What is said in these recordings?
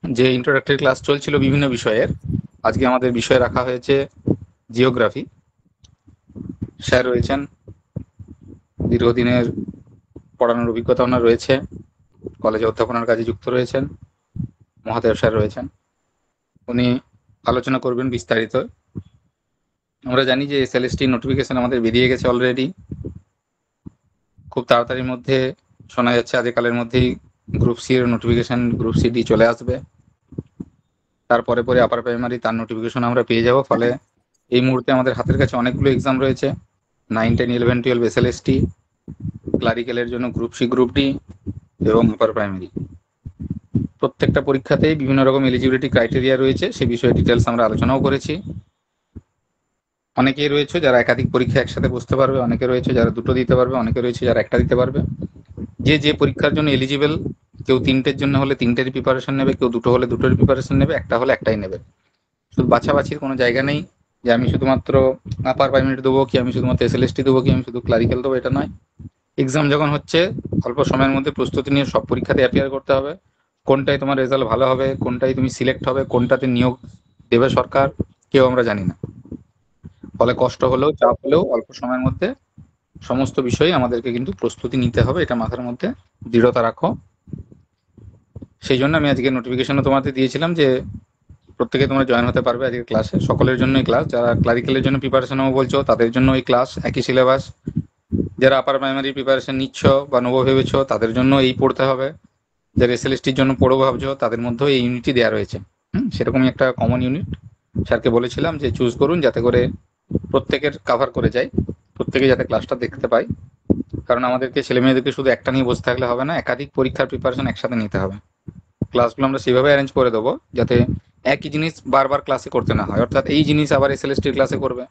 যে introductory class চলছিল বিভিন্ন বিষয়ের, আজকে আমাদের বিষয় রাখা হয়েছে জিওগ্রাফি। স্যার রয়েছেন, দীর্ঘদিনের পড়ানোর অভিজ্ঞতা ওনার রয়েছে, কলেজে অধ্যাপনার কাজে যুক্ত রয়েছেন। মহাদেব স্যার রয়েছেন, উনি আলোচনা করবেন বিস্তারিত। আমরা জানি যে এসএলএসটি নোটিফিকেশন আমাদের বেরিয়ে গেছে অলরেডি, খুব তাড়াতাড়ির মধ্যে শোনা যাচ্ছে আজকালের মধ্যেই গ্রুপ সি এর নোটিফিকেশন, গ্রুপ সি ডি চলে আসবে। তারপরে পরে আপার প্রাইমারি তার নোটিফিকেশন আমরা পেয়ে যাব। ফলে এই মুহূর্তে আমাদের হাতের কাছে অনেকগুলো এক্সাম রয়েছে, 9, 10, 11, 12 এসএলএসটি, ক্লারিক্যালের জন্য গ্রুপ সি, গ্রুপ ডি এবং আপার প্রাইমারি। প্রত্যেকটা পরীক্ষাতেই বিভিন্ন রকম এলিজিবিলিটি ক্রাইটেরিয়া রয়েছে, সে বিষয়ে ডিটেলস আমরা আলোচনাও করেছি। অনেকেই রয়েছে যারা একাধিক পরীক্ষা একসাথে বসতে পারবে, অনেকে রয়েছে যারা দুটো দিতে পারবে, অনেকে রয়েছে যারা একটা দিতে পারবে। যে যে পরীক্ষার জন্য এলিজিবল, কেউ তিনটের জন্য হলে তিনটের প্রিপারেশন নেবে, কেউ দুটো হলে দুটোর প্রিপারেশন নেবে, একটা হলে একটাই নেবে। শুধু বাছাবাছির কোনো জায়গা নেই যে আমি শুধুমাত্র আপার প্রাইমারি দেবো, কি আমি শুধুমাত্র এসএলএসটি দেবো, কি আমি শুধু ক্লারিক্যাল দেবো, এটা নয়। এক্সাম যখন হচ্ছে, অল্প সময়ের মধ্যে প্রস্তুতি নিয়ে সব পরীক্ষাতে অ্যাপিয়ার করতে হবে। কোনটায় তোমার রেজাল্ট ভালো হবে, কোনটায় তুমি সিলেক্ট হবে, কোনটাতে নিয়োগ দেবে সরকার, কেউ আমরা জানি না। ফলে কষ্ট হলেও, চাপ হলেও অল্প সময়ের মধ্যে সমস্ত বিষয়ে আমাদেরকে কিন্তু প্রস্তুতি নিতে হবে, এটা মাথার মধ্যে দৃঢ়তা রাখো। সেই জন্য আমি আজকে নোটিফিকেশনও তোমাদের দিয়েছিলাম যে প্রত্যেকে তোমরা জয়েন হতে পারবে আজকের ক্লাসে। সকলের জন্যই ক্লাস, যারা ক্লারিক্যালের জন্য প্রিপারেশন নেবো বলছো তাদের জন্য এই ক্লাস, একই সিলেবাস। যারা আপার প্রাইমারি প্রিপারেশন নিচ্ছ বা নেবো ভেবেছো তাদের জন্য এই পড়তে হবে। যারা এসএলএসটির জন্য পড়বো ভাবছো তাদের মধ্যেও এই ইউনিটই দেওয়া রয়েছে। সেরকমই একটা কমন ইউনিট স্যারকে বলেছিলাম যে চুজ করুন, যাতে করে প্রত্যেকের কাভার করে যায়, প্রত্যেকে যাতে ক্লাসটা দেখতে পায়। কারণ আমাদেরকে ছেলে মেয়েদেরকে শুধু একটা নিয়ে বসে থাকলে হবে না, একাধিক পরীক্ষার প্রিপারেশন একসাথে নিতে হবে। ক্লাসগুলো আমরা সেভাবে অ্যারেঞ্জ করে দেবো যাতে একই জিনিস বারবার ক্লাসে করতে না হয়। অর্থাৎ এই জিনিস আবার এসএলএসটির ক্লাসে করবে,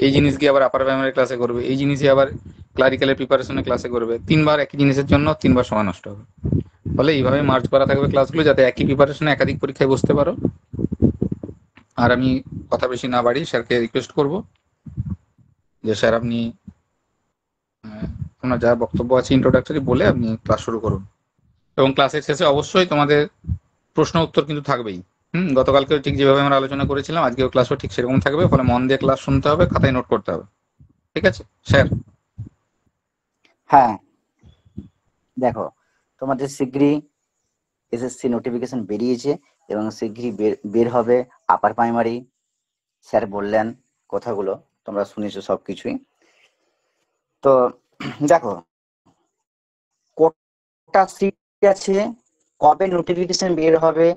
এই জিনিস গিয়ে আবার আপার প্রাইমারি ক্লাসে করবে, এই জিনিসই আবার ক্লারিক্যালের প্রিপারেশনের ক্লাসে করবে। তিনবার একই জিনিসের জন্য তিনবার সময় নষ্ট হবে। ফলে এইভাবে মার্চ করা থাকবে ক্লাসগুলো, যাতে একই প্রিপারেশনে একাধিক পরীক্ষায় বসতে পারো। আর আমি কথা বেশি না বাড়ি, স্যারকে রিকোয়েস্ট করব যে স্যার আপনি আপনার যা বক্তব্য আছে ইন্ট্রোডাক্টরি বলে আপনি ক্লাস শুরু করুন। এবং ক্লাসের শেষে অবশ্যই তোমাদের প্রশ্ন উত্তর কিন্তু থাকবেই। গতকালকেও ঠিক যেভাবে আমরা আলোচনা করেছিলাম আজকেও ক্লাসও ঠিক সেরকম থাকবে। ফলে মন দিয়ে ক্লাস শুনতে হবে, খাতায় নোট করতে হবে। ঠিক আছে স্যার? হ্যাঁ, দেখো তোমাদের শীঘ্রই এসএসসি নোটিফিকেশন বেরিয়েছে এবং শীঘ্রই বের হবে আপার প্রাইমারি। স্যার বললেন কথাগুলো, তোমরা শুনেছো সবকিছুই। তো দেখো কটা সিট আছে, কবে নোটিফিকেশন বের হবে,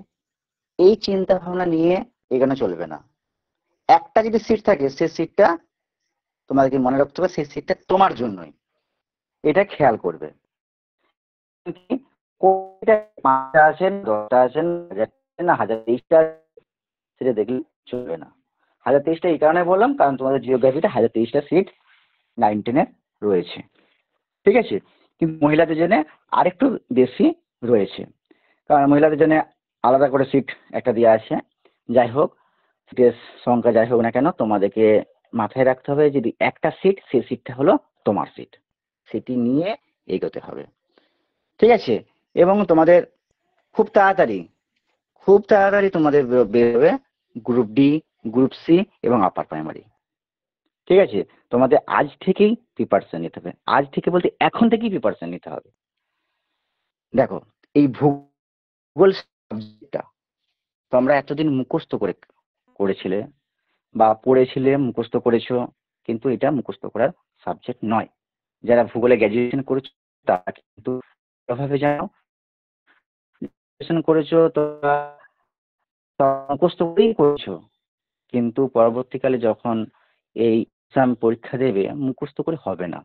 এই চিন্তা ভাবনা নিয়ে এখানে চলবে না। একটা যদি সিট থাকে সেই সিটটা তোমাদেরকে মনে রাখতে হবে, সেই সিটটা তোমার জন্যই, এটা খেয়াল করবে। পাঁচটা আছেন, 10টা আছেন, 1023টা, সেটা দেখলে চলবে না। 1023টা এই কারণে বললাম কারণ তোমাদের জিওগ্রাফিতে 1023টা সিট 9, 10-এ রয়েছে, ঠিক আছে। কিন্তু মহিলাদের জন্য আরেকটু বেশি রয়েছে, কারণ মহিলাদের জন্য আলাদা করে সিট একটা দেওয়া আছে। যাই হোক, সিটের সংখ্যা যাই হোক না কেন, তোমাদেরকে মাথায় রাখতে হবে যদি একটা সিট, সেই সিটটা হলো তোমার সিট, সেটি নিয়ে এগোতে হবে, ঠিক আছে। এবং তোমাদের খুব তাড়াতাড়ি তোমাদের বেরোবে গ্রুপ ডি, গ্রুপ সি এবং আপার প্রাইমারি, ঠিক আছে। তোমাদের আজ থেকেই প্রিপারেশন নিতে হবে, আজ থেকে বলতে এখন থেকেই প্রিপারেশন নিতে হবে। দেখো এই ভূগোল সাবজেক্টটা তোমরা এতদিন মুখস্থ করেছিলে বা পড়েছিলে, মুখস্থ করেছো, কিন্তু এটা মুখস্থ করার সাবজেক্ট নয়। যারা ভূগোলে গ্র্যাজুয়েশন করেছো তারা কিন্তু ভাবে জানো, গ্র্যাজুয়েশন করেছো তোমরা মুখস্থ করেই করেছো, কিন্তু পরবর্তীকালে যখন এই এক্সাম পরীক্ষা দেবে মুখস্থ করে হবে না,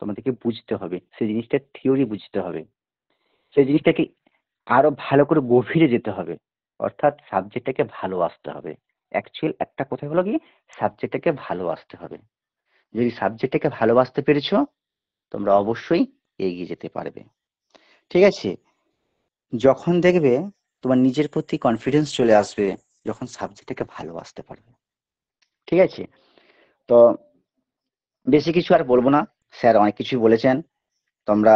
তোমাদেরকে বুঝতে হবে, সেই জিনিসটা থিওরি বুঝতে হবে, সেই জিনিসটাকে আরো ভালো করে গভীরে যেতে হবে, অর্থাৎ সাবজেক্টটাকে ভালোবাসতে হবে। অ্যাকচুয়াল একটা কথা হলো কি, সাবজেক্টটাকে ভালোবাসতে হবে। যদি সাবজেক্টটাকে ভালোবাসতে পেরেছো তোমরা অবশ্যই এগিয়ে যেতে পারবে, ঠিক আছে। যখন দেখবে তোমার নিজের প্রতি কনফিডেন্স চলে আসবে, যখন সাবজেক্টটাকে ভালোবাসতে পারবে, ঠিক আছে। তো বেশি কিছু আর বলবো না, স্যার অনেক কিছুই বলেছেন। তোমরা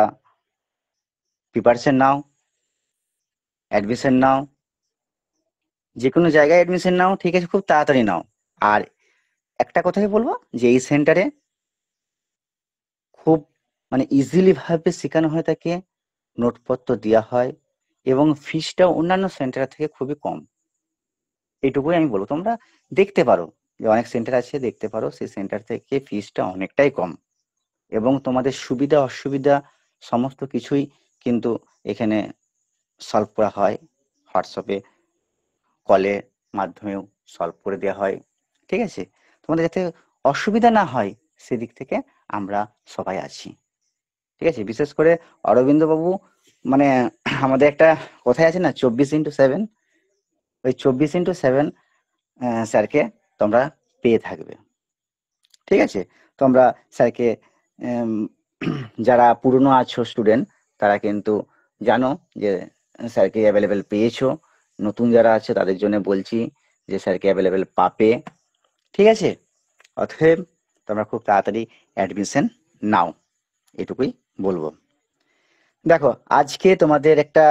প্রিপারেশন নাও, অ্যাডমিশন নাও, যে কোনো জায়গায় অ্যাডমিশন নাও, ঠিক আছে, খুব তাড়াতাড়ি নাও। আর একটা কথাই বলবো যে এই সেন্টারে খুব মানে ইজিলি ভাবে শেখানো হয়ে থাকে, নোটপত্র দেওয়া হয় এবং ফিসটা অন্যান্য সেন্টার থেকে খুবই কম। এইটুকুই আমি বলবো, তোমরা দেখতে পারো যে অনেক সেন্টার আছে, দেখতে পারো সেই সেন্টার থেকে ফিসটা অনেকটাই কম এবং তোমাদের সুবিধা অসুবিধা সমস্ত কিছুই কিন্তু এখানে সলভ করা হয়। হোয়াটসঅ্যাপে কলের মাধ্যমেও সলভ করে দেওয়া হয়, ঠিক আছে। তোমাদের যাতে অসুবিধা না হয় সেদিক থেকে আমরা সবাই আছি, ঠিক আছে। বিশেষ করে অরবিন্দ বাবু, মানে আমাদের একটা কথাই আছে না, 24x7, ওই 24x7 স্যারকে তোমরা পেয়ে থাকবে, ঠিক আছে। তোমরা স্যারকে যারা পুরনো আছো স্টুডেন্ট তারা কিন্তু জানো যে স্যারকে অ্যাভেলেবেল পেয়েছো। নতুন যারা আছে তাদের জন্য বলছি যে স্যারকে অ্যাভেলেবেল পাবে, ঠিক আছে। অতএব তোমরা খুব তাড়াতাড়ি অ্যাডমিশন নাও, এটুকুই বলবো। দেখো, আজকে তোমাদের একটা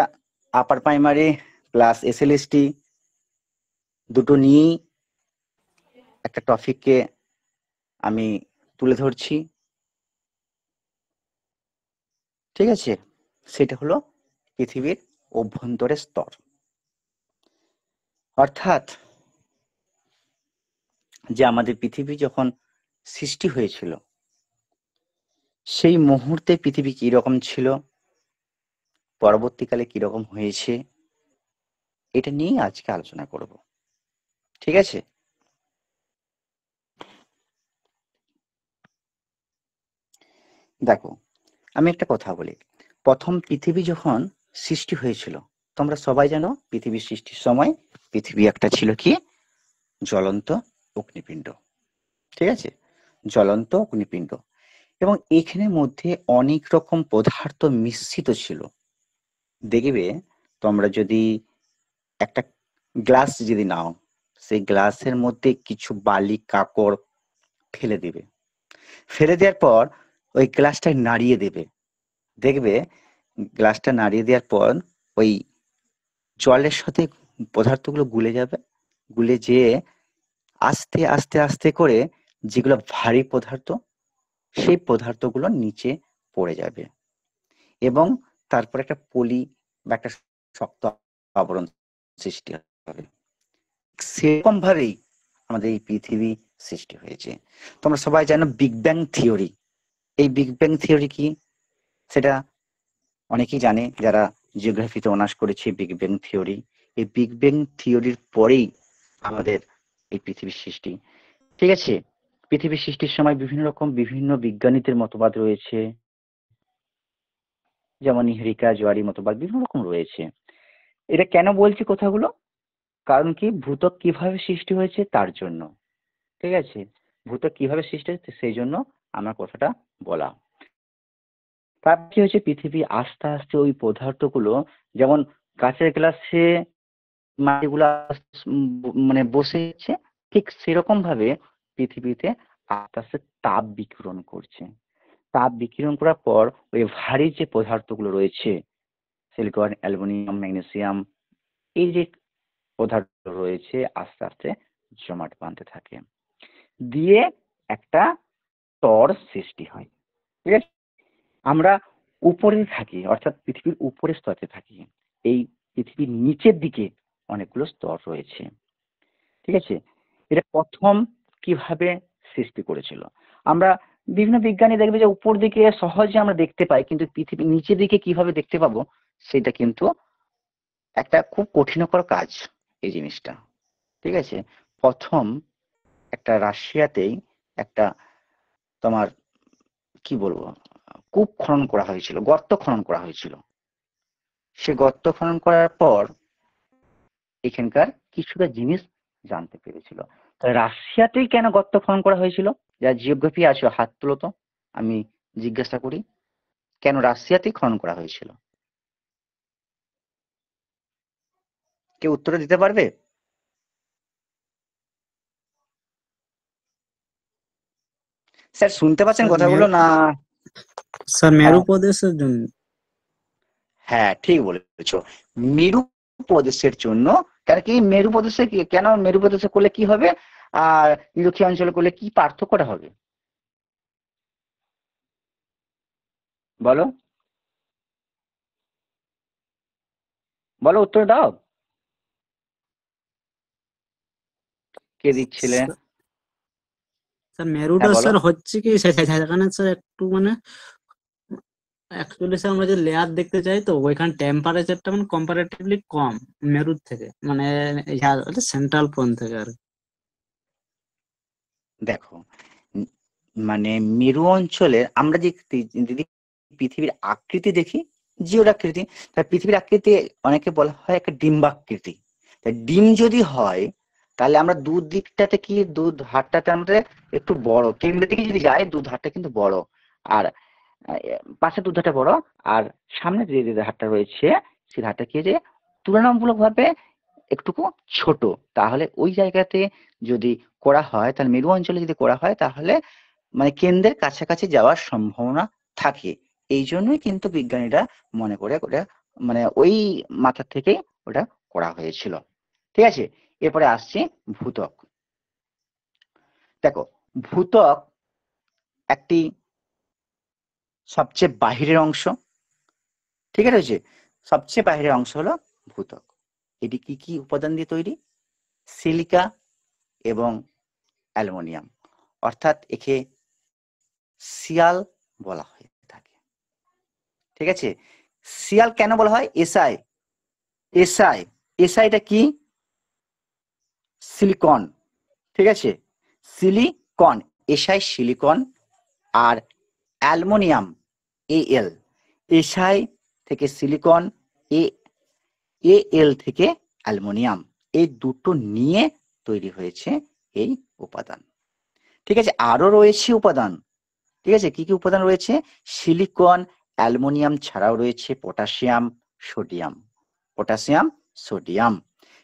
আপার প্রাইমারি প্লাস এসএলএসটি দুটো নিয়েই একটা টপিককে আমি তুলে ধরছি, ঠিক আছে। সেটা হলো পৃথিবীর অভ্যন্তরের স্তর। অর্থাৎ যে আমাদের পৃথিবী যখন সৃষ্টি হয়েছিল সেই মুহূর্তে পৃথিবী কি রকম ছিল, পরবর্তীকালে কি রকম হয়েছে, এটা নিয়েই আজকে আলোচনা করব, ঠিক আছে। দেখো, আমি একটা কথা বলি। প্রথম পৃথিবী যখন সৃষ্টি হয়েছিল, তোমরা সবাই জানো পৃথিবীর সৃষ্টির সময় পৃথিবী একটা ছিল কি, জ্বলন্ত অগ্নিপিণ্ড, ঠিক আছে, জ্বলন্ত অগ্নিপিণ্ড। এবং এখানের মধ্যে অনেক রকম পদার্থ মিশ্রিত ছিল। দেখবে তোমরা যদি একটা গ্লাস যদি নাও, সেই গ্লাসের মধ্যে কিছু বালি কাকড় ফেলে দিবে, ফেলে দেওয়ার পর ওই গ্লাসটা নাড়িয়ে দেবে, দেখবে গ্লাসটা নাড়িয়ে দেওয়ার পর ওই জলের সাথে পদার্থগুলো গুলে যাবে, গুলে যেয়ে আস্তে আস্তে আস্তে করে যেগুলো ভারী পদার্থ সেই পদার্থগুলো নিচে পড়ে যাবে এবং তারপর একটা পলি বা একটা শক্ত আবরণ সৃষ্টি হবে। সেরকম ভাবেই আমাদের এই পৃথিবী সৃষ্টি হয়েছে। তোমরা সবাই জানো বিগ ব্যাং থিওরি। এই বিগ ব্যাং থিওরি কি সেটা অনেকেই জানে, যারা জিওগ্রাফিতে অনার্স করেছে বিগ ব্যাং থিওরি। এই বিগ ব্যাং থিওরির পরেই আমাদের এই পৃথিবীর সৃষ্টি, ঠিক আছে। পৃথিবীর সৃষ্টির সময় বিভিন্ন রকম বিভিন্ন বিজ্ঞানীদের মতবাদ রয়েছে, যেমন নিহারিকা জোয়ারি মতবাদ বিভিন্ন রকম রয়েছে। এটা কেন বলছি কথাগুলো, কারণ কি ভূত্বক কিভাবে সৃষ্টি হয়েছে তার জন্য, ঠিক আছে। ভূত্বক কিভাবে সৃষ্টি হয়েছে সেই জন্য আমার কথাটা বলা। তার কি হয়েছে, পৃথিবী আস্তে আস্তে ওই পদার্থগুলো, যেমন কাঁচের গ্লাসে মাটিগুলা মানে বসে যাচ্ছে, ঠিক সেরকম ভাবে পৃথিবীতে আস্তে আস্তে তাপ বিকিরণ করছে। তাপ বিকিরণ করার পর ওই ভারী যে পদার্থগুলো রয়েছে, সিলিকন, অ্যালুমিনিয়াম, ম্যাগনেসিয়াম, এই যে পদার্থ রয়েছে আস্তে আস্তে জমাট বাঁধতে থাকে, দিয়ে একটা স্তর সৃষ্টি হয়, ঠিক আছে। আমরা উপরে থাকি, অর্থাৎ পৃথিবীর উপরের স্তরে থাকি। এই পৃথিবীর নিচের দিকে অনেকগুলো স্তর রয়েছে, ঠিক আছে। এটা প্রথম কিভাবে সৃষ্টি করেছিল, আমরা বিভিন্ন বিজ্ঞানী দেখবে যে উপর দিকে সহজে আমরা দেখতে পাই, কিন্তু পৃথিবীর নিচের দিকে কিভাবে দেখতে পাবো সেটা কিন্তু একটা খুব কঠিনকর কাজ এই জিনিসটা, ঠিক আছে। প্রথম একটা রাশিয়াতেই একটা তোমার কি বলবো কূপ খনন করা হয়েছিল, গর্ত খনন করা হয়েছিল। সে গর্ত খনন করার পর এখানকার কিছুটা জিনিস জানতে পেরেছিল। তাই রাশিয়াতেই কেন গর্ত খনন করা হয়েছিল? যারা জিওগ্রাফি আছে হাত তুলো তো, আমি জিজ্ঞাসা করি, কেন রাশিয়াতেই খনন করা হয়েছিল? কেউ উত্তর দিতে পারবে? স্যার শুনতে পাচ্ছেন স্যার কথাগুলো না? মেরু হ্যাঁ, প্রদেশের জন্য। হ্যাঁ ঠিক বলেছো, মেরু প্রদেশের জন্য কেন কি মেরু প্রদেশে কেন মেরু প্রদেশে করলে কি হবে আর নিরক্ষীয় অঞ্চলে করলে কি পার্থক্যটা হবে বলো, বলো উত্তর দাও, কে দিচ্ছিলে? স্যার মেরুটা হ্যাঁ বলো। স্যার হচ্ছে কি সেখানে স্যার একটু মানে অ্যাকচুয়ালি স্যার আমরা যে লেয়ার দেখতে চাই তো ওইখানে টেম্পারেচারটা মানে কম্পারেটিভলি কম মেরুর থেকে, মানে সেন্ট্রাল পয়েন্ট থেকে আর কি। দেখো মানে মেরু অঞ্চলে আমরা যে যদি পৃথিবীর আকৃতি দেখি, জিওর আকৃতি, তাহলে পৃথিবীর আকৃতি অনেকে বলা হয় একটা ডিম্বাকৃতি। তা ডিম যদি হয় তাহলে আমরা দু দিকটাতে কি দুধ হাটটাতে আমাদের একটু বড়, কেন্দ্রের দিকে যদি যায় দুধ হাটটা কিন্তু বড়, আর পাশে দুধ হাটটা বড়, আর সামনে যে হাটটা রয়েছে সেই হাটটা কি যে তুলনামূলকভাবে একটুকু ছোট। তাহলে ওই জায়গাতে যদি করা হয়, তাহলে মেরু অঞ্চলে যদি করা হয় তাহলে মানে কেন্দ্রের কাছাকাছি যাওয়ার সম্ভাবনা থাকে। এই জন্যই কিন্তু বিজ্ঞানীরা মনে করে ওটা মানে ওই মাথা থেকে ওটা করা হয়েছিল। ঠিক আছে, এরপরে আসছি ভূত্বক। দেখো ভূত্বক একটি সবচেয়ে বাহিরের অংশ, ঠিক আছে, সবচেয়ে বাহিরের অংশ হলো ভূত্বক। এটি কি কি উপাদান দিয়ে তৈরি? সিলিকা এবং অ্যালুমিনিয়াম, অর্থাৎ একে সিয়াল বলা হয়ে থাকে। ঠিক আছে, সিয়াল কেন বলা হয়? এসআই, এসআই, এসআইটা কি? সিলিকন। ঠিক আছে, সিলিকন, এসআই সিলিকন, আর অ্যালুমিনিয়াম এল, এসআই থেকে সিলিকন, এ এল থেকে অ্যালুমিনিয়াম, এই দুটো নিয়ে তৈরি হয়েছে এই উপাদান। ঠিক আছে, আরো রয়েছে উপাদান। ঠিক আছে, কি কি উপাদান রয়েছে? সিলিকন, অ্যালুমিনিয়াম ছাড়াও রয়েছে পটাশিয়াম, সোডিয়াম, পটাশিয়াম, সোডিয়াম।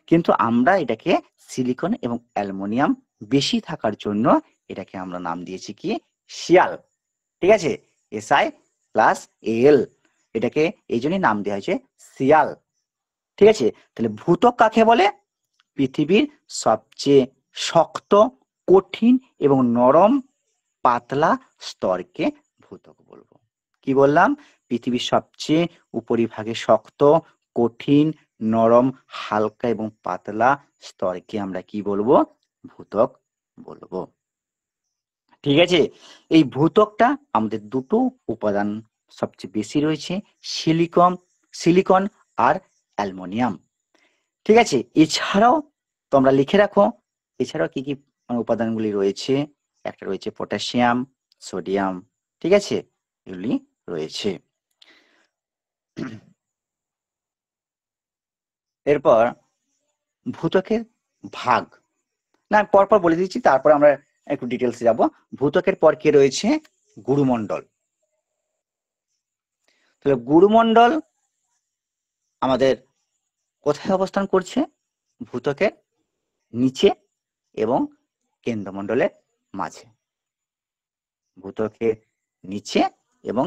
কিন্তু আমরা এটাকে সিলিকন এবং অ্যালুমিনিয়াম বেশি থাকার জন্য এটাকে আমরা নাম দিয়েছি কি? শিয়াল। ঠিক আছে, এসআই প্লাস এল, এটাকে এই জন্যই নাম দেওয়া হয়েছে শিয়াল। ঠিক আছে, তাহলে ভূত্বক কাকে বলে? পৃথিবীর সবচেয়ে শক্ত, কঠিন এবং নরম পাতলা স্তরকে ভূত্বক বলবো। কি বললাম? পৃথিবীর সবচেয়ে উপরিভাগে শক্ত, কঠিন, নরম, হালকা এবং পাতলা স্তরকে আমরা কি বলবো? ভূত্বক বলবো। ঠিক আছে, এই ভূত্বকটা আমাদের দুটো উপাদান সবচেয়ে বেশি রয়েছে, সিলিকন, সিলিকন আর অ্যালুমিনিয়াম। ঠিক আছে, এছাড়াও তোমরা লিখে রাখো এছাড়াও কি কি উপাদানগুলি রয়েছে। একটা রয়েছে পটাশিয়াম, সোডিয়াম, ঠিক আছে, এগুলি রয়েছে। এরপর ভূত্বকের ভাগ, না পরপর বলে দিচ্ছি, তারপর আমরা একটু ডিটেলসে যাব। ভূত্বকের পর কে রয়েছে? গুরুমণ্ডল। তাহলে গুরুমণ্ডল আমাদের কোথায় অবস্থান করছে? ভূত্বকের নিচে এবং কেন্দ্রমণ্ডলের মাঝে। ভূত্বকের নিচে এবং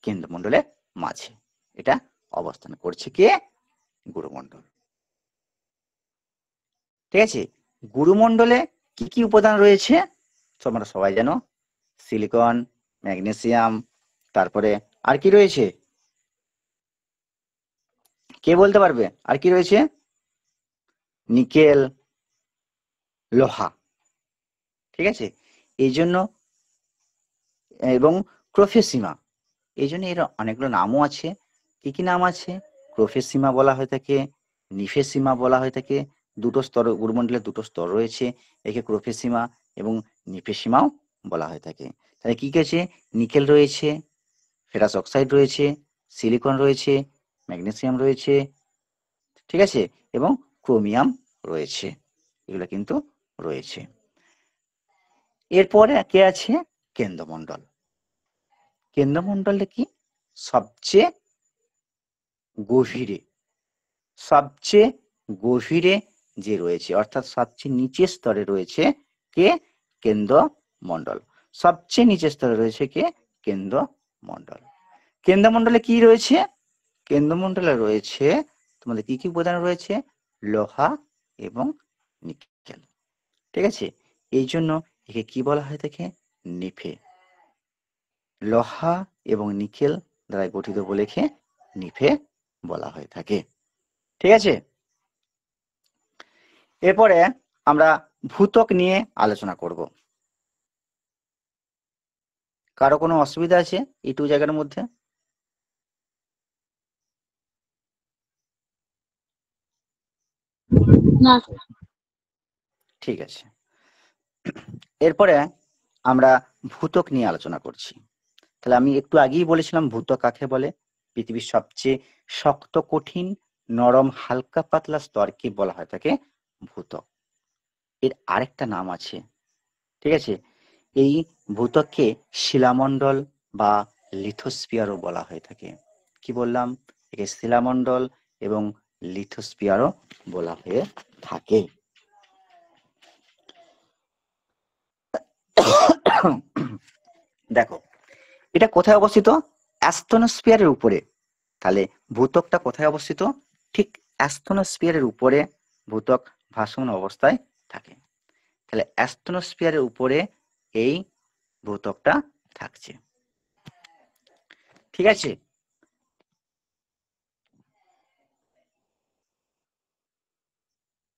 কেন্দ্রমণ্ডলের মাঝে এটা অবস্থান করছে কে? গুরুমণ্ডল। ঠিক আছে, গুরুমণ্ডলে কি কি উপাদান রয়েছে তোমরা সবাই জানো? সিলিকন, ম্যাগনেসিয়াম, তারপরে আর কি রয়েছে? কে বলতে পারবে আর কি রয়েছে? নিকেল, লোহা। ঠিক আছে, এই জন্য এবং ক্রোফেসিমা, এই জন্য এর অনেকগুলো নামও আছে। কি কি নাম আছে? ক্রোফেসিমা বলা হয়ে থাকে, নিফেসিমা বলা হয়ে থাকে। দুটো স্তর, গুরুমণ্ডলের দুটো স্তর রয়েছে, একে ক্রোফেসিমা এবং নিফেসিমাও বলা হয়ে থাকে। তাহলে কি কি আছে? নিকেল রয়েছে, ফেরাস অক্সাইড রয়েছে, সিলিকন রয়েছে, ম্যাগনেসিয়াম রয়েছে, ঠিক আছে, এবং ক্রোমিয়াম রয়েছে, এগুলো কিন্তু রয়েছে। এরপরে কে আছে? কেন্দ্রমণ্ডল। কেন্দ্রমণ্ডলে কি? সবচেয়ে গভীরে, সবচেয়ে গভীরে যে রয়েছে, অর্থাৎ সবচেয়ে নিচের স্তরে রয়েছে কে? কেন্দ্রমণ্ডল। সবচেয়ে নিচের স্তরে রয়েছে কে? কেন্দ্রমণ্ডল। কেন্দ্রমণ্ডলে কি রয়েছে? কেন্দ্রমণ্ডলে রয়েছে তোমাদের কি কি উপাদান রয়েছে? লোহা, এবং নিকেল। ঠিক আছে, এই জন্য একে কি বলা হয়ে থাকে? নিফে। লোহা এবং নিকেল দ্বারা গঠিত বলে একে নিফে বলা হয়ে থাকে। ঠিক আছে, এরপরে আমরা ভূত্বক নিয়ে আলোচনা করব। কারো কোনো অসুবিধা আছে এইটুকু জায়গার মধ্যে? না। ঠিক আছে, এরপরে আমরা ভূত্বক নিয়ে আলোচনা করছি। তাহলে আমি একটু আগেই বলেছিলাম ভূত্বক কাকে বলে। পৃথিবীর সবচেয়ে শক্ত, কঠিন, নরম, হালকা, পাতলা স্তরকে বলা হয় থাকে ভূত্বক। এর আরেকটা নাম আছে। ঠিক আছে, এই ভূত্বককে শিলামণ্ডল বা লিথোস্ফিয়ারও বলা হয়ে থাকে। কি বললাম? একে শিলামণ্ডল এবং লিথোস্ফিয়ারও বলা হয়ে থাকে। দেখো, এটা কোথায় অবস্থিত? অ্যাস্টোনোস্ফিয়ারের উপরে। তাহলে ভূত্বকটা কোথায় অবস্থিত? ঠিক অ্যাস্টোনোস্ফিয়ারের উপরে ভূত্বক ভাসমান অবস্থায় থাকে। তাহলে অ্যাস্টোনোস্ফিয়ারের উপরে এই ভূত্বকটা থাকছে। ঠিক আছে,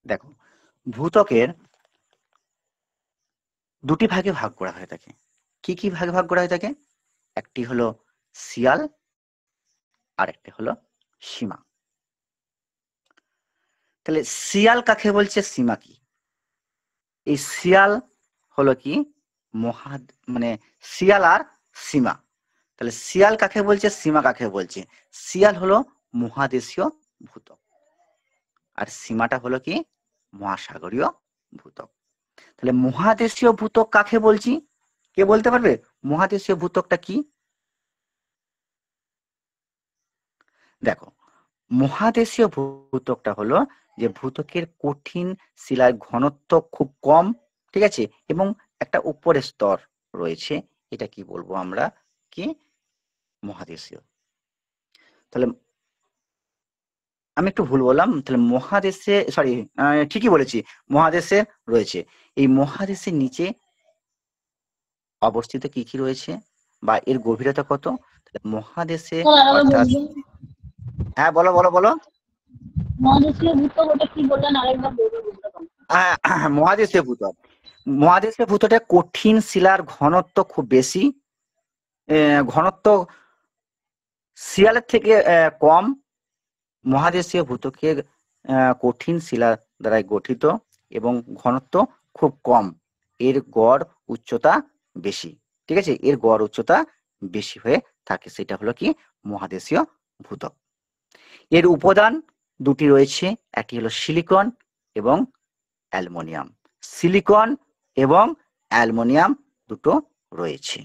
দেখো ভূত্বকের দুটি ভাগে ভাগ করা হয়ে থাকে। কি কি ভাগে ভাগ করা হয়ে থাকে? একটি হলো শিয়াল আর একটি হলো সীমা। তাহলে শিয়াল কাকে বলছে, সীমা কি? এই শিয়াল হলো কি মানে শিয়াল আর সীমা। তাহলে শিয়াল কাকে বলছে, সীমা কাকে বলছে? শিয়াল হলো মহাদেশীয় ভূত্বক আর সীমাটা হলো কি মহাসাগরীয় ভূত্বক। তাহলে মহাদেশীয় ভূত্বক কাকে বলছি? কে বলতে পারবে মহাদেশীয় ভূত্বকটা কি? দেখো, মহাদেশীয় ভূত্বকটা হলো যে ভূত্বকের কঠিন শিলার ঘনত্ব খুব কম, ঠিক আছে, এবং একটা উপরের স্তর রয়েছে। এটা কি বলবো আমরা? কি মহাদেশীয়। তাহলে আমি একটু ভুল বললাম, তাহলে মহাদেশে, সরি, ঠিকই বলেছি, মহাদেশে রয়েছে। এই মহাদেশের নিচে অবস্থিত কি কি রয়েছে বা এর গভীরতা কত? মহাদেশে, অর্থাৎ, হ্যাঁ বলো বলো বলো। মহাদেশীয় ভূত্বক ওটা কি বললেন আরেকবার বলবেন? বুঝতে পারলাম। মহাদেশীয় ভূত্বক, মহাদেশীয় ভূত্বকটা কঠিন শিলার ঘনত্ব খুব বেশি, ঘনত্ব শিয়ালের থেকে কম। মহাদেশীয় ভূত্বকের কঠিন শিলা দ্বারা গঠিত এবং ঘনত্ব খুব কম। এর গড় উচ্চতা বেশি। ঠিক আছে, এর গড় উচ্চতা বেশি হয়ে থাকে, সেটা হলো কি মহাদেশীয় ভূত্বক। এর উপাদান দুটি রয়েছে, একটি হলো সিলিকন এবং অ্যালুমিনিয়াম। সিলিকন এবং অ্যালুমিনিয়াম দুটো রয়েছে।